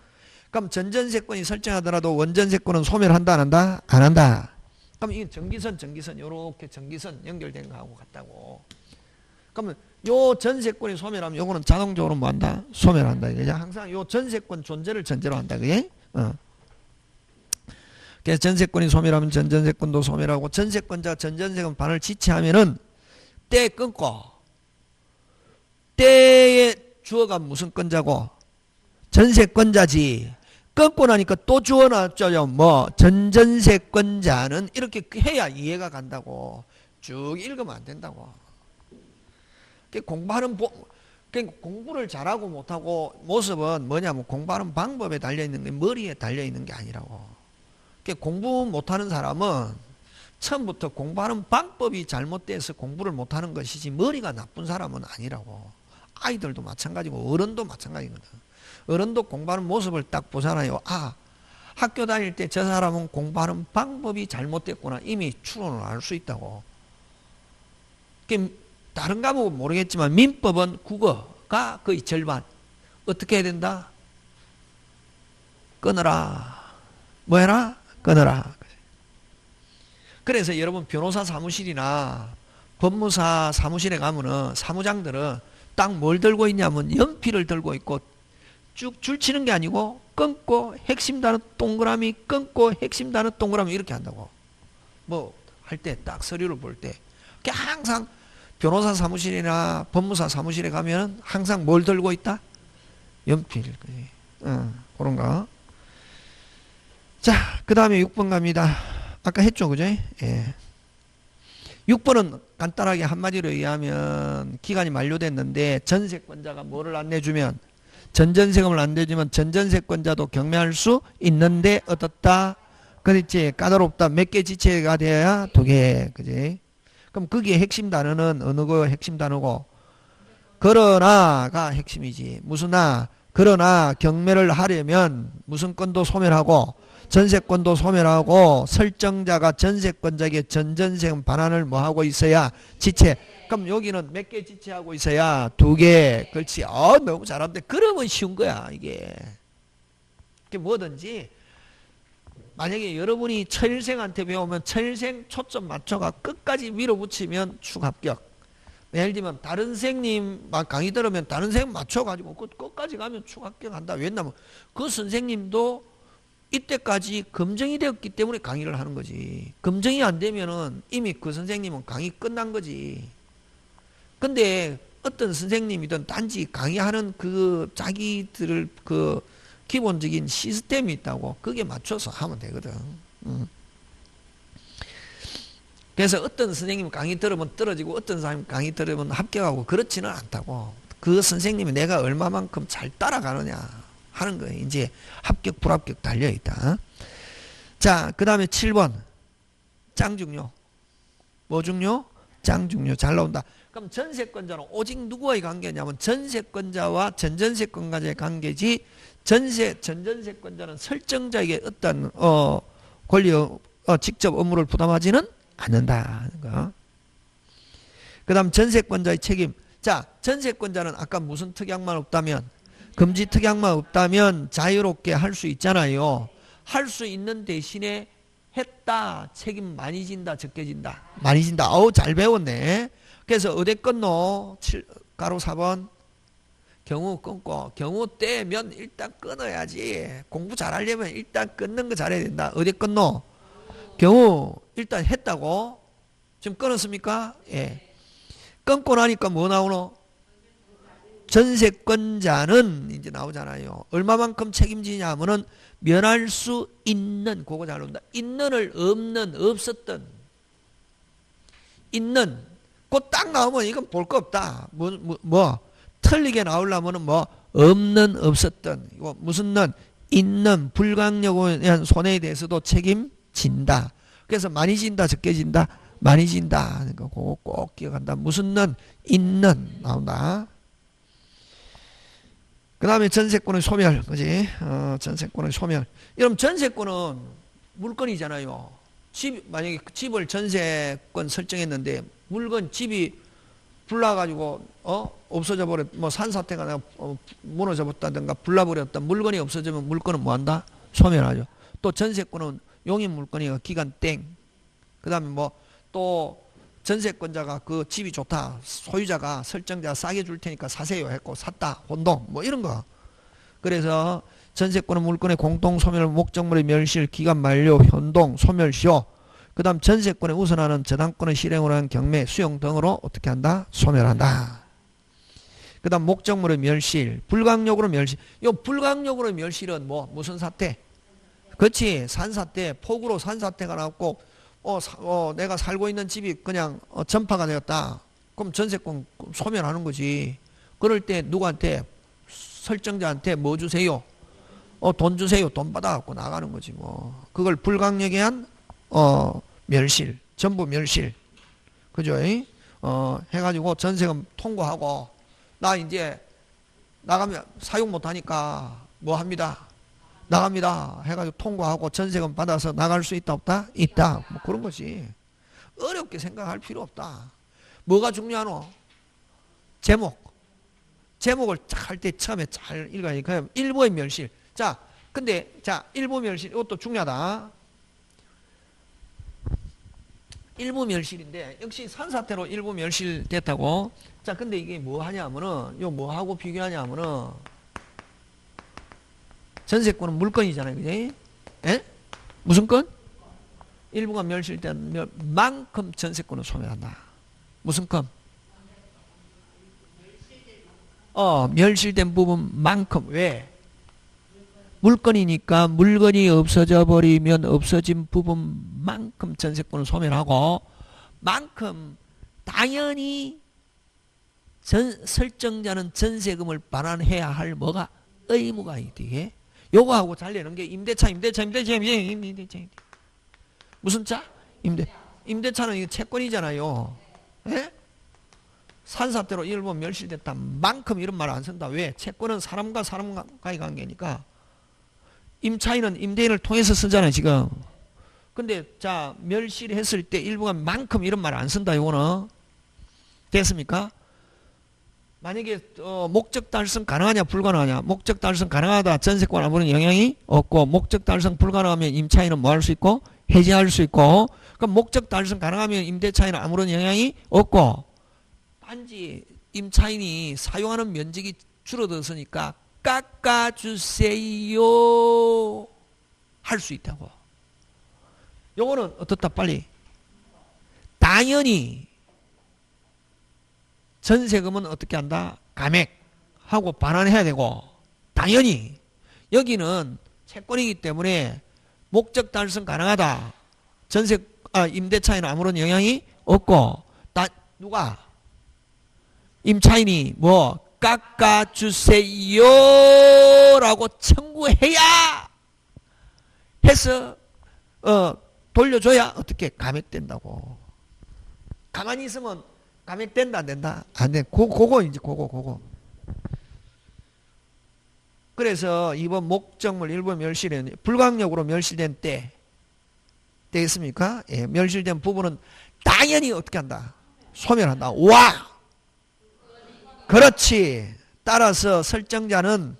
그럼 전전세권이 설정하더라도 원전세권은 소멸한다 안 한다? 안 한다. 그럼 이게 전기선 요렇게 전기선 연결된 거하고 같다고. 그러면 요 전세권이 소멸하면 요거는 자동적으로 뭐 한다? 소멸한다. 이거죠. 항상 요 전세권 존재를 전제로 한다. 그게? 그래서 전세권이 소멸하면 전전세권도 소멸하고 전세권자가 전전세금 반을 지체하면은 때 끊고 때에 주어가 무슨 권자고? 전세권자지. 끊고 나니까 또 주어놨죠. 뭐 전전세권자는 이렇게 해야 이해가 간다고. 쭉 읽으면 안 된다고. 공부를 잘하고 못하고 모습은 뭐냐면 공부하는 방법에 달려있는 게 머리에 달려있는 게 아니라고. 공부 못하는 사람은 처음부터 공부하는 방법이 잘못돼서 공부를 못하는 것이지 머리가 나쁜 사람은 아니라고. 아이들도 마찬가지고 어른도 마찬가지거든. 어른도 공부하는 모습을 딱 보잖아요. 아, 학교 다닐 때 저 사람은 공부하는 방법이 잘못됐구나. 이미 추론을 알 수 있다고. 다른 과목은 모르겠지만 민법은 국어가 거의 절반. 어떻게 해야 된다? 끊어라. 뭐 해라? 끊어라. 그래서 여러분 변호사 사무실이나 법무사 사무실에 가면은 사무장들은 딱 뭘 들고 있냐면 연필을 들고 있고 쭉 줄치는 게 아니고 끊고 핵심 단어 동그라미 끊고 핵심 단어 동그라미 이렇게 한다고. 뭐 할 때 딱 서류를 볼 때 항상 변호사 사무실이나 법무사 사무실에 가면 항상 뭘 들고 있다? 연필. 그런 거. 자, 그 다음에 6번 갑니다. 아까 했죠, 그죠? 예. 6번은 간단하게 한마디로 얘기하면 기간이 만료됐는데 전세권자가 뭐를 안 내주면 전전세금을 안 내주면 전전세권자도 경매할 수 있는데 어떻다? 그렇지. 까다롭다. 몇 개 지체가 돼야? 2개. 그지? 그럼 거기에 핵심 단어는 어느 거 핵심 단어고? 그러나가 핵심이지. 무슨 그러나 경매를 하려면 무슨 건도 소멸하고 전세권도 소멸하고 설정자가 전세권자에게 전전세금 반환을 뭐 하고 있어야 지체. 그럼 여기는 몇 개 지체하고 있어야? 2개. 그렇지. 너무 잘하는데 그러면 쉬운 거야 이게. 뭐든지 만약에 여러분이 천일생한테 배우면 천일생 초점 맞춰가 끝까지 밀어붙이면 축합격. 예를 들면 다른 선생님 강의 들으면 다른 선생님 맞춰가지고 끝까지 가면 축합격한다. 왜냐면 그 선생님도 이때까지 검증이 되었기 때문에 강의를 하는 거지. 검증이 안 되면은 이미 그 선생님은 강의 끝난 거지. 근데 어떤 선생님이든 단지 강의하는 그 자기들을 그 기본적인 시스템이 있다고 거기에 맞춰서 하면 되거든. 그래서 어떤 선생님 강의 들으면 떨어지고 어떤 사람 강의 들으면 합격하고 그렇지는 않다고. 그 선생님이 내가 얼마만큼 잘 따라가느냐 하는 거예요. 이제 합격 불합격 달려있다. 자, 그 다음에 7번 짱중요. 뭐 중요? 짱중요. 잘 나온다. 그럼 전세권자는 오직 누구와의 관계냐면 전세권자와 전전세권자의 관계지 전전세권자는 설정자에게 어떤 권리 직접 업무를 부담하지는 않는다는 거. 그 다음 전세권자의 책임. 자, 전세권자는 아까 무슨 특약만 없다면 금지 특약만 없다면 자유롭게 할 수 있잖아요. 할 수 있는 대신에 했다. 책임 많이 진다 적게 진다? 많이 진다. 잘 배웠네. 그래서 어디 끊노? 가로 4번 경우 끊고 경우 떼면 일단 끊어야지. 공부 잘하려면 일단 끊는 거 잘해야 된다. 어디 끊노? 경우 일단 했다고? 지금 끊었습니까? 예. 끊고 나니까 뭐 나오노? 전세권자는 이제 나오잖아요. 얼마만큼 책임지냐 하면은 면할 수 있는, 그거 잘 나온다. 있는을 없는, 없었던. 있는. 그거 딱 나오면 이건 볼 거 없다. 틀리게 나오려면은 없는, 없었던. 이거 무슨 는? 있는, 불강력에 대한 손해에 대해서도 책임진다. 그래서 많이 진다, 적게 진다? 많이 진다. 그러니까 그거 꼭 기억한다. 무슨 는? 있는. 나온다. 그 다음에 전세권의 소멸, 그지? 전세권의 소멸. 여러분, 전세권은 물건이잖아요. 만약에 집을 전세권 설정했는데, 집이 불나가지고, 없어져 버렸, 산사태가 나가, 무너져 버렸다든가, 불나버렸다. 물건이 없어지면 물건은 뭐 한다? 소멸하죠. 또 전세권은 용인 물건이가 기간 땡. 그 다음에 또, 전세권자가 그 집이 좋다. 소유자가 설정자 싸게 줄 테니까 사세요 했고 샀다. 혼동 이런 거. 그래서 전세권은 물건의 공동 소멸 목적물의 멸실 기간 만료 현동 소멸시효. 그 다음 전세권에 우선하는 저당권의 실행으로 한 경매 수용 등으로 어떻게 한다? 소멸한다. 그 다음 목적물의 멸실 불강력으로 멸실. 이 불강력으로 멸실은 무슨 사태? 그렇지. 산사태. 폭우로 산사태가 났고 내가 살고 있는 집이 그냥 전파가 되었다. 그럼 전세권 소멸하는 거지. 그럴 때 누구한테? 설정자한테 뭐 주세요? 돈 주세요. 돈 받아갖고 나가는 거지 그걸 불강력에 한 멸실. 전부 멸실. 그죠? 해가지고 전세금 통고하고, 나 이제 나가면 사용 못하니까 뭐 합니다. 나갑니다. 해가지고 통고하고 전세금 받아서 나갈 수 있다 없다? 있다. 뭐 그런 거지. 어렵게 생각할 필요 없다. 뭐가 중요하노? 제목을 할 때 처음에 잘 읽어야 돼. 일부의 멸실. 자, 근데 일부 멸실 이것도 중요하다. 일부 멸실인데 역시 산사태로 일부 멸실 됐다고. 자, 근데 이게 뭐 하냐면은 요 뭐하고 비교하냐면은 전세권은 물건이잖아요. 그지? 예? 무슨 건? 일부가 멸실된 만큼 전세권을 소멸한다. 무슨 건? 멸실된 부분만큼. 왜? 물건이니까 물건이 없어져 버리면 없어진 부분만큼 전세권을 소멸하고, 만큼 당연히 설정자는 전세금을 반환해야 할 뭐가 의무가 있대. 요거하고 잘 내는 게 임대차. 무슨 차? 임대차는 채권이잖아요. 예? 산사태로 일부 멸실됐다 만큼 이런 말 안 쓴다. 왜? 채권은 사람과 사람과의 관계니까. 임차인은 임대인을 통해서 쓰잖아요, 지금. 근데 자, 멸실했을 때 일부가 만큼 이런 말 안 쓴다. 요거는 됐습니까? 만약에 목적 달성 가능하냐 불가능하냐. 목적 달성 가능하다. 전세권 아무런 영향이 없고, 목적 달성 불가능하면 임차인은 뭐 할 수 있고? 해지할 수 있고. 그럼 목적 달성 가능하면 임대차인은 아무런 영향이 없고, 단지 임차인이 사용하는 면적이 줄어들었으니까 깎아주세요 할 수 있다고. 요거는 어떻다 빨리. 당연히 전세금은 어떻게 한다? 감액하고 반환해야 되고, 당연히 여기는 채권이기 때문에 목적 달성 가능하다. 임대차에는 아무런 영향이 없고, 누가? 임차인이 뭐 깎아주세요 라고 청구해야 해서 돌려줘야 어떻게 감액된다고. 가만히 있으면 감액된다 안 된다? 안 돼. 그거 이제 그거. 그래서 이번 목적물 일부 멸실은 불강력으로 멸실된 때 되겠습니까? 예, 멸실된 부분은 당연히 어떻게 한다? 소멸한다. 와! 그렇지. 따라서 설정자는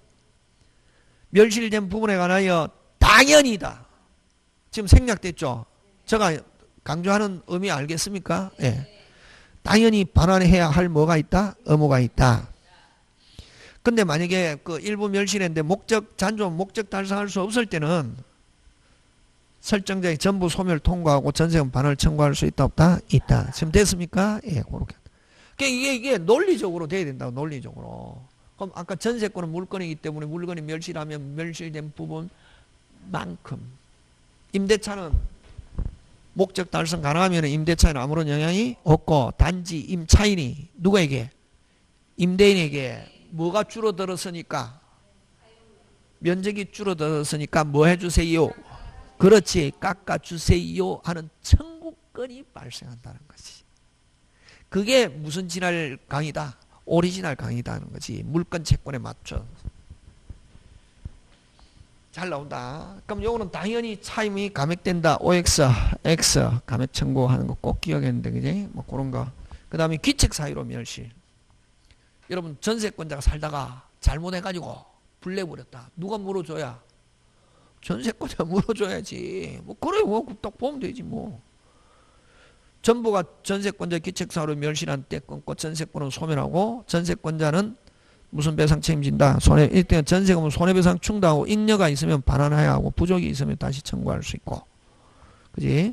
멸실된 부분에 관하여 당연히다. 지금 생략됐죠? 제가 강조하는 의미 알겠습니까? 예. 당연히 반환해야 할 뭐가 있다? 의무가 있다. 근데 만약에 그 일부 멸실했는데 잔존 목적 달성할 수 없을 때는 설정자의 전부 소멸 통과하고 전세금 반환을 청구할 수 있다 없다? 있다. 지금 됐습니까? 예, 그렇게. 이게 논리적으로 돼야 된다고. 논리적으로. 그럼 아까 전세권은 물건이기 때문에 물건이 멸실하면 멸실된 부분만큼, 임대차는 목적 달성 가능하면 임대차에는 아무런 영향이 없고, 단지 임차인이 누구에게? 임대인에게 뭐가 줄어들었으니까, 면적이 줄어들었으니까 뭐 해주세요? 그렇지, 깎아주세요 하는 청구권이 발생한다는 거지. 그게 무슨 진할 강의다? 오리지널 강의다는 거지. 물건 채권에 맞춰. 잘 나온다. 그럼 요거는 당연히 차임이 감액된다. OX, X 감액 청구하는 거 꼭 기억했는데, 그지? 뭐 그런 거. 그 다음에 귀책 사유로 멸실. 여러분 전세권자가 살다가 잘못해가지고 불내버렸다. 누가 물어줘야? 전세권자가 물어줘야지. 뭐 그래, 뭐 딱 보면 되지 뭐. 전부가 전세권자 귀책사유로 멸실한 때 끊고 전세권은 소멸하고, 전세권자는 무슨 배상 책임진다? 일단 전세금은 손해배상 충당하고, 잉여가 있으면 반환해야 하고, 부족이 있으면 다시 청구할 수 있고, 그지?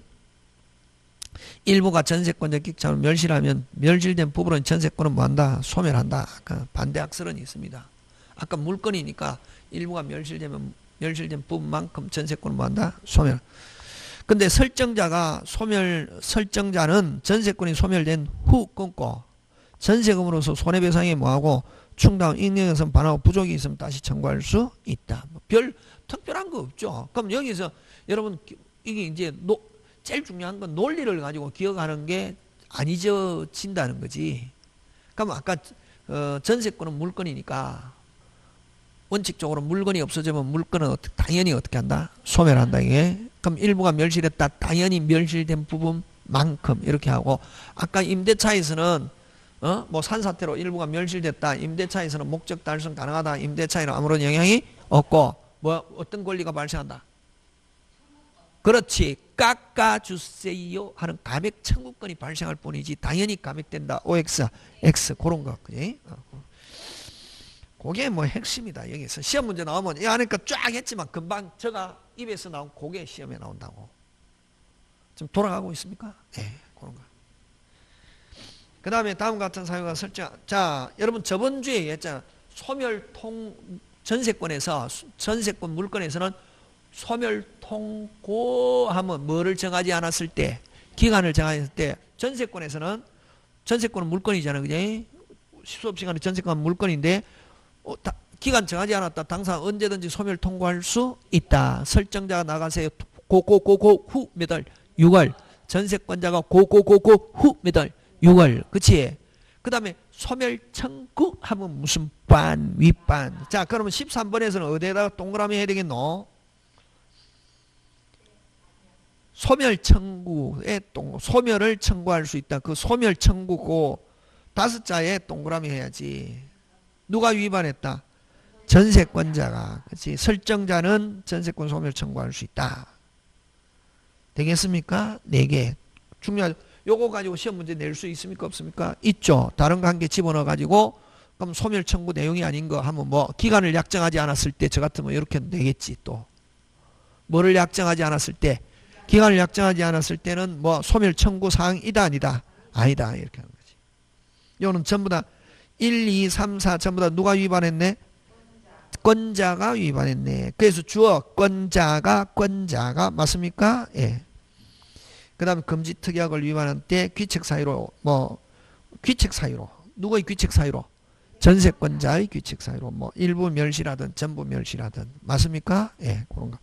일부가 전세권자 귀책사유로 멸실하면 멸실된 부분은 전세권은 뭐한다? 소멸한다. 그 반대학설은 있습니다. 아까 물건이니까 일부가 멸실되면 멸실된 부분만큼 전세권은 뭐한다? 소멸. 근데 설정자는 전세권이 소멸된 후 끊고 전세금으로서 손해배상에 뭐하고 충당 잉여에서 반하고 부족이 있으면 다시 청구할 수 있다. 별 특별한 거 없죠. 그럼 여기서 여러분 이게 이제 제일 중요한 건 논리를 가지고 기억하는 게 안 잊어진다는 거지. 그럼 아까 전세권은 물건이니까 원칙적으로 물건이 없어지면 물건은 당연히 어떻게 한다? 소멸한다. 이게. 그럼 일부가 멸실했다. 당연히 멸실된 부분만큼 이렇게 하고, 아까 임대차에서는 뭐 산사태로 일부가 멸실됐다. 임대차에서는 목적 달성 가능하다. 임대차에는 아무런 영향이 없고, 뭐 어떤 권리가 발생한다. 그렇지. 깎아주세요 하는 감액 청구권이 발생할 뿐이지 당연히 감액된다. OX, X 그런 거. 그지? 그게 뭐 핵심이다. 여기서 시험 문제 나오면 이 안에 쫙 했지만 금방 저가 입에서 나온 그게 시험에 나온다고. 좀 돌아가고 있습니까? 네, 그런 거. 그 다음에 다음 같은 사유가 설정. 자, 여러분 저번 주에 했잖아. 소멸통 전세권에서 전세권 물건에서는 소멸통고하면 뭐를 정하지 않았을 때, 기간을 정하였을 때, 전세권에서는 전세권은 물건이잖아, 그지? 수업 시간에 전세권은 물건인데 기간 정하지 않았다. 당사 언제든지 소멸 통고할 수 있다. 설정자가 나가세요. 고고고고 후 몇 월? 6월. 전세권자가 고고고고 후 몇 월? 6월. 그치? 그 다음에 소멸 청구 하면 무슨 반, 윗반. 자, 그러면 13번에서는 어디에다가 동그라미 해야 되겠노? 소멸 청구에 소멸을 청구할 수 있다. 그 소멸 청구고 다섯 자에 동그라미 해야지. 누가 위반했다? 전세권자가. 그렇지? 설정자는 전세권 소멸 청구할 수 있다. 되겠습니까? 4개. 중요하죠. 요거 가지고 시험 문제 낼 수 있습니까? 없습니까? 있죠. 다른 거 한 개 집어넣어 가지고 그럼 소멸 청구 내용이 아닌 거 하면 뭐 기간을 약정하지 않았을 때 저 같으면 이렇게 내겠지 또. 뭐를 약정하지 않았을 때? 기간을 약정하지 않았을 때는 뭐 소멸 청구 사항이다 아니다? 아니다. 이렇게 하는 거지. 요는 전부 다 1, 2, 3, 4 전부 다 누가 위반했네? 권자가 위반했네. 그래서 주어 권자가 맞습니까? 예. 그 다음에 금지 특약을 위반한 때 귀책 사유로 뭐 귀책 사유로 누구의 귀책 사유로? 전세권자의 귀책 사유로 뭐 일부 멸실하든 전부 멸실하든 맞습니까? 예, 그런 거.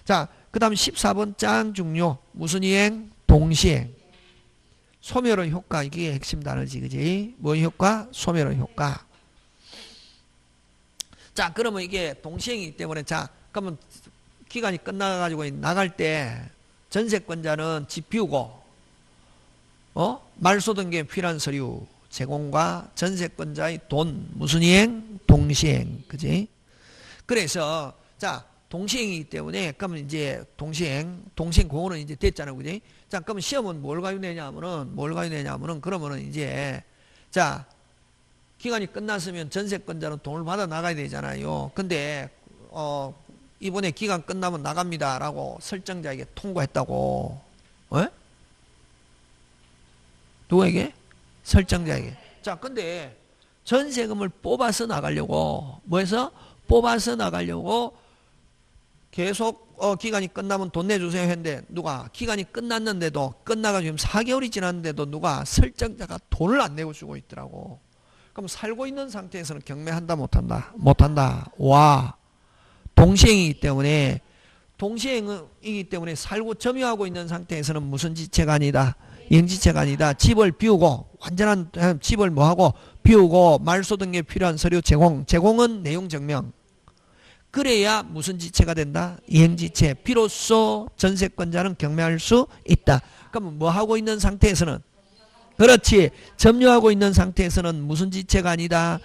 자, 그 다음 14번 짱 중요. 무슨 이행? 동시행. 소멸의 효과. 이게 핵심 단어지. 그지? 뭐의 효과? 소멸의 효과. 자, 그러면 이게 동시행이기 때문에 자, 그러면 기간이 끝나가지고 나갈 때 전세권자는 집 비우고 말소 등기에 필요한 서류 제공과 전세권자의 돈 무슨 이행? 동시행. 그지? 그래서 자, 동시행이기 때문에 그러면 이제 동시행 공헌은 이제 됐잖아요. 그지? 자, 그러면 시험은 뭘 가요내냐면은 그러면은 이제 자, 기간이 끝났으면 전세권자는 돈을 받아 나가야 되잖아요. 근데 이번에 기간 끝나면 나갑니다라고 설정자에게 통보했다고. 왜? 누구에게? 설정자에게. 자, 근데 전세금을 뽑아서 나가려고 뭐해서? 뽑아서 나가려고 계속 기간이 끝나면 돈 내주세요 했는데 누가 기간이 끝났는데도 끝나가지고 지금 4개월이 지났는데도 누가 설정자가 돈을 안 내고 주고 있더라고. 그럼 살고 있는 상태에서는 경매한다 못한다? 못한다. 와, 동시행이기 때문에 살고 점유하고 있는 상태에서는 무슨 지체가 아니다? 영지체가 아니다. 집을 비우고 완전한 집을 뭐하고 비우고 말소 등에 필요한 서류 제공은 내용 증명. 그래야 무슨 지체가 된다? 이행지체. 비로소 전세권자는 경매할 수 있다. 그럼 뭐 하고 있는 상태에서는? 그렇지. 점유하고 있는 상태에서는 무슨 지체가 아니다?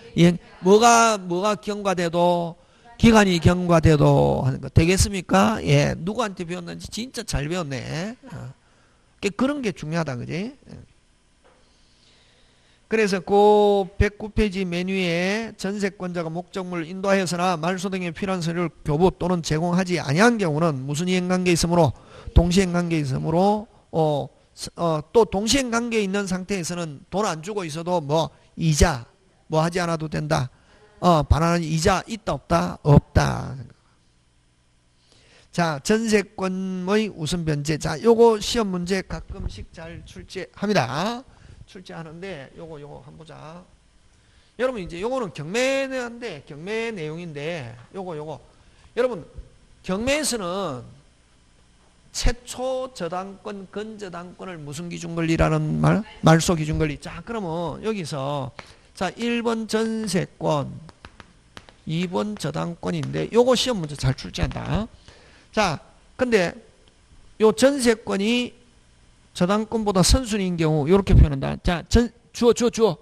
뭐가 경과돼도 기간이 경과돼도 하는 거 되겠습니까? 예. 누구한테 배웠는지 진짜 잘 배웠네. 그런 게 중요하다. 그지? 그래서 그 109페이지 메뉴에 전세권자가 목적물을 인도하여서나 말소 등에 필요한 서류를 교부 또는 제공하지 아니한 경우는 무슨 이행관계에 있으므로 동시행관계에 있으므로 또 동시행관계에 있는 상태에서는 돈 안 주고 있어도 뭐 이자 뭐 하지 않아도 된다. 반환한 이자 있다 없다? 없다. 자, 전세권의 우선 변제. 자, 요거 시험 문제 가끔씩 잘 출제합니다. 출제하는데 요거 한번 보자. 여러분 이제 요거는 경매 내용인데 요거 여러분 경매에서는 최초 저당권, 근저당권을 무슨 기준권리라는 말? 말소 기준권리. 자, 그러면 여기서 자 1번 전세권, 2번 저당권인데 요거 시험 문제 잘 출제한다. 자, 근데 요 전세권이 저당권보다 선순위인 경우 이렇게 표현한다. 자, 주어.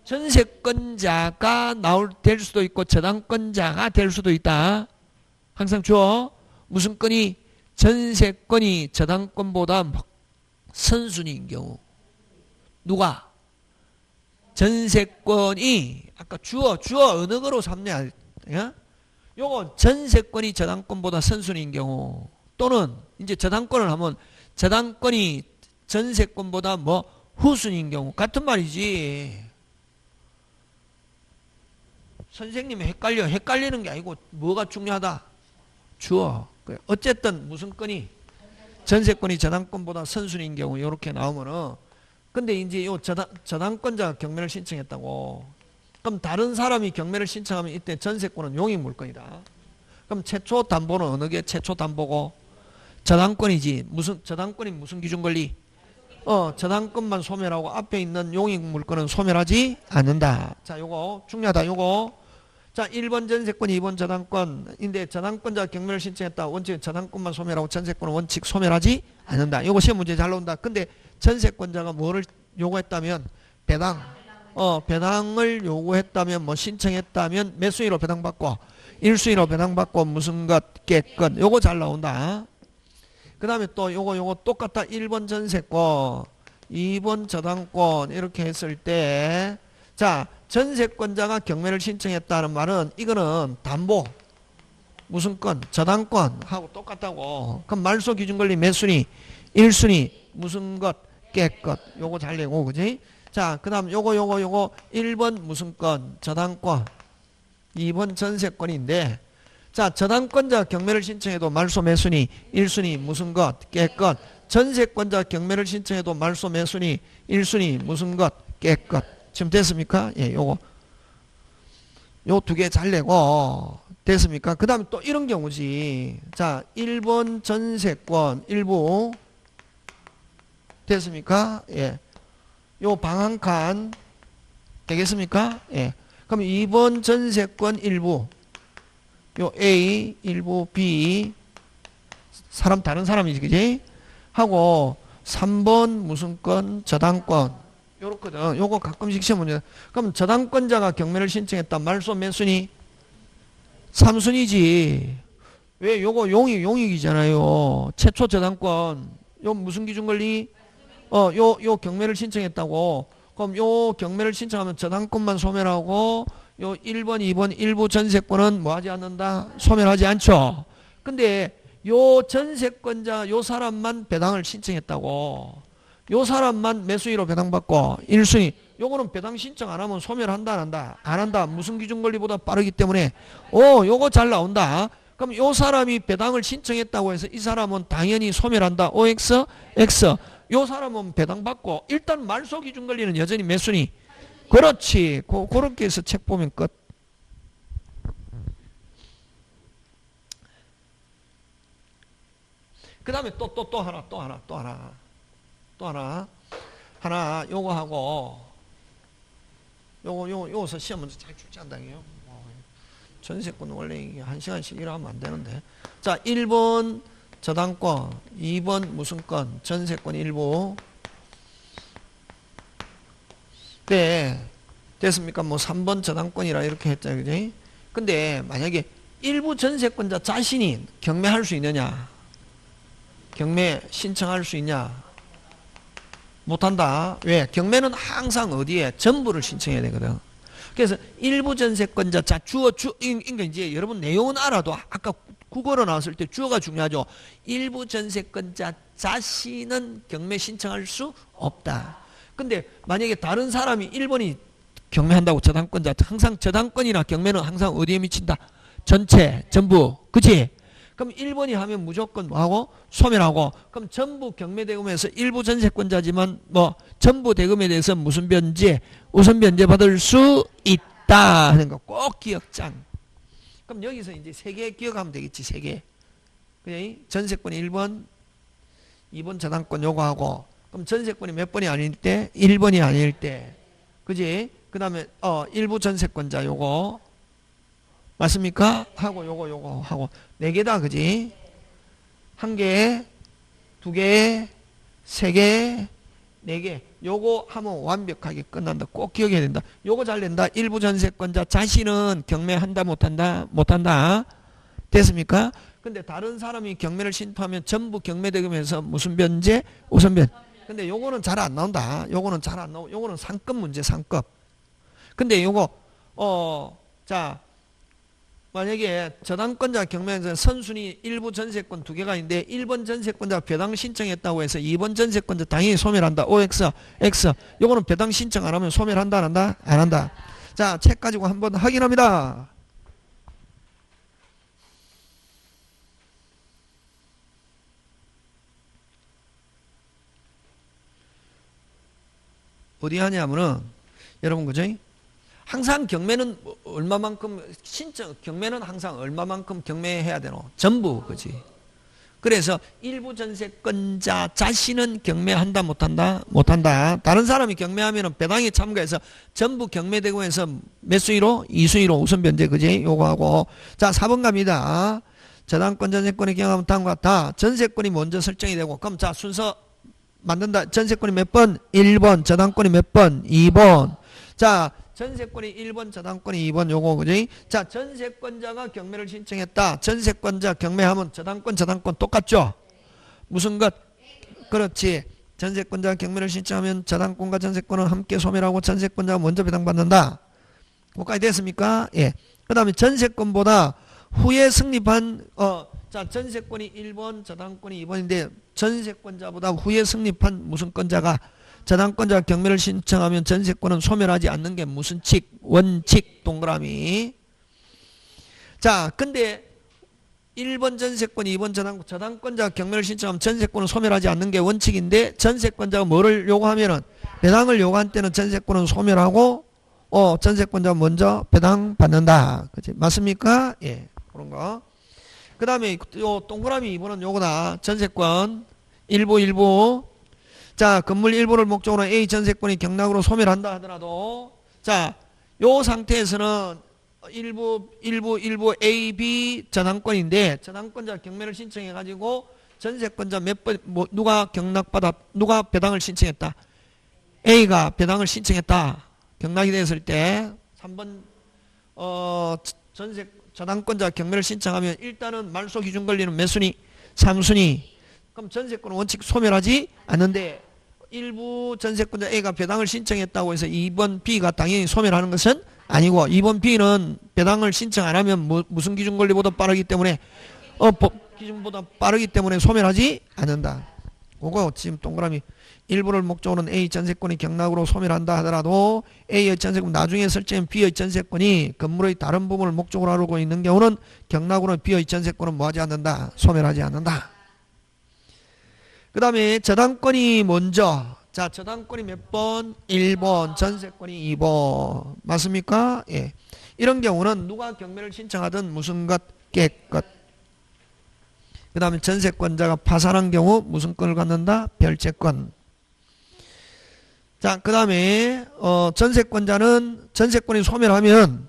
전세권자가 될 수도 있고 저당권자가 될 수도 있다. 항상 주어. 무슨 건이? 전세권이 저당권보다 선순위인 경우. 누가? 전세권이 아까 주어 어느 거로 삼냐? 요거 전세권이 저당권보다 선순위인 경우 또는 이제 저당권을 하면 저당권이 전세권보다 뭐 후순위인 경우 같은 말이지. 선생님이 헷갈리는 게 아니고 뭐가 중요하다? 주어. 어쨌든 무슨 건이 전세권이 저당권보다 선순위인 경우 이렇게 나오면은 근데 이제 요 저당권자가 경매를 신청했다고. 그럼 다른 사람이 경매를 신청하면 이때 전세권은 용익 물건이다. 그럼 최초 담보는 어느 게 최초 담보고? 저당권이지. 저당권이 무슨 기준 권리? 저당권만 소멸하고 앞에 있는 용익 물건은 소멸하지 않는다. 자, 요거 중요하다. 요거. 자, 1번 전세권, 2번 저당권인데 저당권자가 경매를 신청했다. 원칙 저당권만 소멸하고 전세권은 원칙 소멸하지 않는다. 요거 시험 문제 잘 나온다. 근데 전세권자가 뭐를 요구했다면 배당을 요구했다면 뭐 신청했다면 몇 순위로 배당받고 1순위로 배당받고 무슨 것 깨끗 요거 잘 나온다. 그 다음에 또 요거 똑같다. 1번 전세권 2번 저당권 이렇게 했을 때 자 전세권자가 경매를 신청했다는 말은 이거는 담보 무슨 건 저당권 하고 똑같다고. 그럼 말소 기준권리 몇 순위? 1순위 무슨 것 깨끗 요거 잘 내고 그지? 자, 그 다음 요거 1번 무슨 건 저당권 2번 전세권인데 자 저당권자 경매를 신청해도 말소 몇 순위? 1순위 무슨 것 깨끗. 전세권자 경매를 신청해도 말소 몇 순위? 1순위 무슨 것 깨끗. 지금 됐습니까? 예, 요거 요 두 개 잘 내고 됐습니까? 그 다음에 또 이런 경우지. 자 1번 전세권 일부 됐습니까? 예. 요 방 한 칸 되겠습니까? 예. 그럼 2번 전세권 일부 요 A 일부 B 사람 다른 사람이지 그지? 하고 3번 무슨 건 저당권 요렇거든. 요거 가끔씩 시험 문제. 그럼 저당권자가 경매를 신청했다. 말소 몇 순위? 3순위지. 왜 요거 용익이잖아요. 최초 저당권. 요 무슨 기준 권리? 요 경매를 신청했다고. 그럼 요 경매를 신청하면 저당권만 소멸하고 요 1번, 2번 일부 전세권은 뭐 하지 않는다? 소멸하지 않죠. 근데 요 전세권자 요 사람만 배당을 신청했다고. 요 사람만 몇 순위로 배당받고 1순위. 요거는 배당 신청 안 하면 소멸한다 안 한다? 안 한다. 무슨 기준 권리보다 빠르기 때문에 요거 잘 나온다. 그럼 요 사람이 배당을 신청했다고 해서 이 사람은 당연히 소멸한다. OX, X. 요 사람은 배당받고 일단 말소 기준 권리는 여전히 몇 순위? 그렇지. 그렇게 해서 책 보면 끝. 그 다음에 또 하나 요거 하고 요거서 시험 문제 잘 출제한다고요. 전세권 원래 이게 1시간씩 일하면 안 되는데. 자 1번 저당권 2번 무슨 건 전세권 일부 네 됐습니까? 뭐 3번 저당권이라 이렇게 했죠 그지? 근데 만약에 일부 전세권자 자신이 경매할 수 있느냐? 경매 신청할 수 있냐? 못한다. 왜? 경매는 항상 어디에? 전부를 신청해야 되거든. 그래서 일부 전세권자, 자, 그러니까 이제 여러분 내용은 알아도 아까 국어로 나왔을 때 주어가 중요하죠. 일부 전세권자 자신은 경매 신청할 수 없다. 근데 만약에 다른 사람이 1번이 경매한다고 저당권자, 항상 저당권이나 경매는 항상 어디에 미친다? 전체, 전부. 그치? 그럼 1번이 하면 무조건 뭐하고? 소멸하고. 그럼 전부 경매대금에서 일부 전세권자지만 뭐 전부 대금에 대해서 무슨 변제? 우선 변제 받을 수 있다 하는 거 꼭 기억장. 그럼 여기서 이제 세 개 기억하면 되겠지, 세 개. 그지? 전세권이 1번, 2번 저당권 요거 하고, 그럼 전세권이 몇 번이 아닐 때? 1번이 아닐 때. 그지? 그 다음에, 일부 전세권자 요거. 맞습니까? 하고 요거 하고. 네 개다, 그지? 한 개, 두 개, 세 개, 네 개. 요거 하면 완벽하게 끝난다. 꼭 기억해야 된다. 요거 잘 된다. 일부 전세권자 자신은 경매한다, 못한다? 못한다. 됐습니까? 근데 다른 사람이 경매를 신청하면 전부 경매대금에서 무슨 변제? 우선변. 근데 요거는 잘 안 나온다. 요거는 잘 안 나오고, 요거는 상급 문제, 상급. 근데 요거, 자, 만약에 저당권자 경매에서 선순위 일부 전세권 두 개가 있는데 1번 전세권자 배당 신청했다고 해서 2번 전세권자 당연히 소멸한다. OX, X. 요거는 배당 신청 안 하면 소멸한다, 안 한다? 안 한다. 자, 책 가지고 한번 확인합니다. 어디 하냐면은, 여러분, 그죠? 항상 경매는 얼마만큼 경매는 항상 얼마만큼 경매해야 되노? 전부, 그지? 그래서 일부 전세권자 자신은 경매한다, 못한다? 못한다. 다른 사람이 경매하면은 배당에 참가해서 전부 경매대금에서 몇 수위로? 2수위로 우선 변제, 그지? 요거 하고. 자, 4번 갑니다. 저당권 전세권의 경우하면 다음과 같다. 전세권이 먼저 설정이 되고, 그럼 자, 순서 만든다. 전세권이 몇 번? 1번. 저당권이 몇 번? 2번. 자, 전세권이 1번, 저당권이 2번, 요거, 그지? 자, 전세권자가 경매를 신청했다. 전세권자 경매하면 저당권 똑같죠? 무슨 것? 그렇지. 전세권자가 경매를 신청하면 저당권과 전세권은 함께 소멸하고 전세권자가 먼저 배당받는다. 거기까지 됐습니까? 예. 그 다음에 전세권보다 후에 성립한, 자, 전세권이 1번, 저당권이 2번인데, 전세권자보다 후에 성립한 무슨 권자가 저당권자가 경매를 신청하면 전세권은 소멸하지 않는 게 무슨 칙? 원칙, 동그라미. 자, 근데 1번 전세권, 2번 저당권자가 경매를 신청하면 전세권은 소멸하지 않는 게 원칙인데 전세권자가 뭐를 요구하면은 배당을 요구한 때는 전세권은 소멸하고 전세권자가 먼저 배당 받는다. 그치? 맞습니까? 예. 그런 거. 그 다음에 요 동그라미 2번은 요거다. 전세권 일부. 자, 건물 일부를 목적으로 A 전세권이 경락으로 소멸한다 하더라도 자, 요 상태에서는 일부 A, B 저당권인데 저당권자 경매를 신청해 가지고 전세권자 몇 번 누가 배당을 신청했다. A가 배당을 신청했다. 경락이 됐을 때 3번 저당권자 경매를 신청하면 일단은 말소 기준 권리는 몇 순위? 3순위. 그럼 전세권은 원칙 소멸하지 않는데 일부 전세권자 A가 배당을 신청했다고 해서 2번 B가 당연히 소멸하는 것은 아니고 2번 B는 배당을 신청 안 하면 무슨 기준 권리보다 빠르기 때문에 법 기준보다 빠르기 때문에 소멸하지 않는다. 그거 지금 동그라미 일부를 목적으로는 A 전세권이 경락으로 소멸한다 하더라도 A의 전세권 나중에 설정한 B의 전세권이 건물의 다른 부분을 목적으로 하고 있는 경우는 경락으로 B의 전세권은 뭐하지 않는다. 소멸하지 않는다. 그 다음에 저당권이 먼저. 자, 저당권이 몇 번? 1번. 전세권이 2번. 맞습니까? 예. 이런 경우는 누가 경매를 신청하든 무슨 것? 깨끗. 그 다음에 전세권자가 파산한 경우 무슨 권을 갖는다? 별채권. 자, 그 다음에 전세권자는 전세권이 소멸하면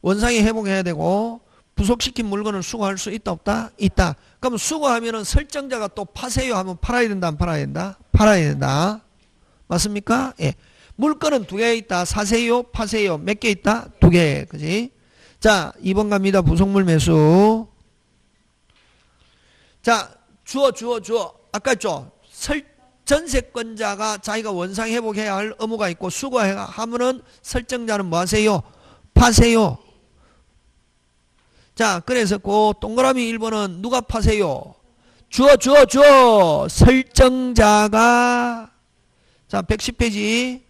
원상이 회복해야 되고 부속시킨 물건을 수거할 수 있다 없다? 있다. 그럼 수거하면은 설정자가 또 파세요 하면 팔아야 된다 안 팔아야 된다? 팔아야 된다. 맞습니까? 예. 물건은 두 개 있다. 사세요 파세요 몇 개 있다? 두 개. 그지? 자, 2번 갑니다. 부속물 매수. 자, 주어. 아까 했죠? 전세권자가 자기가 원상 회복해야 할 의무가 있고 수거하면은 설정자는 뭐 하세요? 파세요. 자, 그래서 그 동그라미 1번은 누가 파세요? 주어. 설정자가 자, 110페이지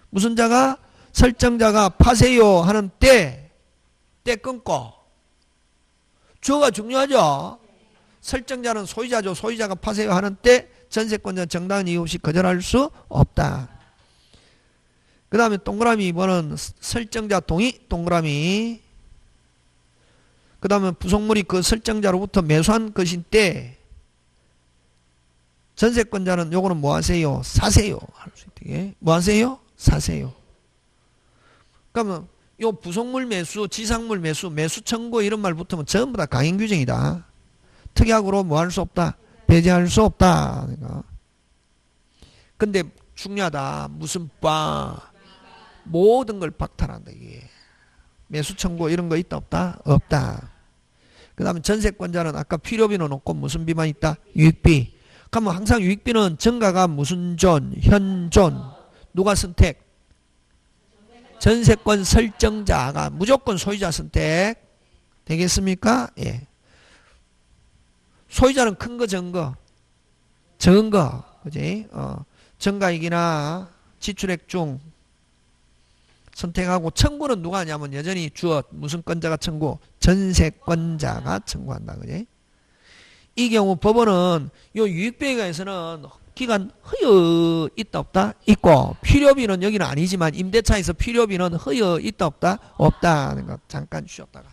무슨 자가? 설정자가 파세요 하는 때 끊고 주어가 중요하죠. 설정자는 소유자죠. 소유자가 파세요 하는 때 전세권자 정당한 이유 없이 거절할 수 없다. 그 다음에 동그라미 2번은 설정자 동의 동그라미 그 다음에 부속물이 그 설정자로부터 매수한 것인데 전세권자는 요거는 뭐 하세요? 사세요. 할 수 있게. 뭐 하세요? 사세요. 그러면 요 부속물 매수, 지상물 매수, 매수 청구 이런 말 붙으면 전부 다 강행 규정이다. 특약으로 뭐 할 수 없다? 배제할 수 없다. 그러니까. 근데 중요하다. 무슨 바 모든 걸 박탈한다 이게. 매수 청구 이런 거 있다 없다? 없다. 그 다음에 전세권자는 아까 필요비는 없고 무슨 비만 있다? 유익비. 그러면 항상 유익비는 정가가 무슨 존? 현존. 누가 선택? 전세권 설정자가 무조건 소유자 선택 되겠습니까? 예. 소유자는 큰 거, 적은 거? 적은 거. 그지? 정가익이나 지출액 중 선택하고 청구는 누가 하냐면 여전히 주어 무슨 건자가 청구? 전세권자가 청구한다. 그지? 이 경우 법원은 요 유익비에 관해서는 기간 허여 있다 없다? 있고 필요비는 여기는 아니지만 임대차에서 필요비는 허여 있다 없다? 없다. 그러니까 잠깐 쉬었다가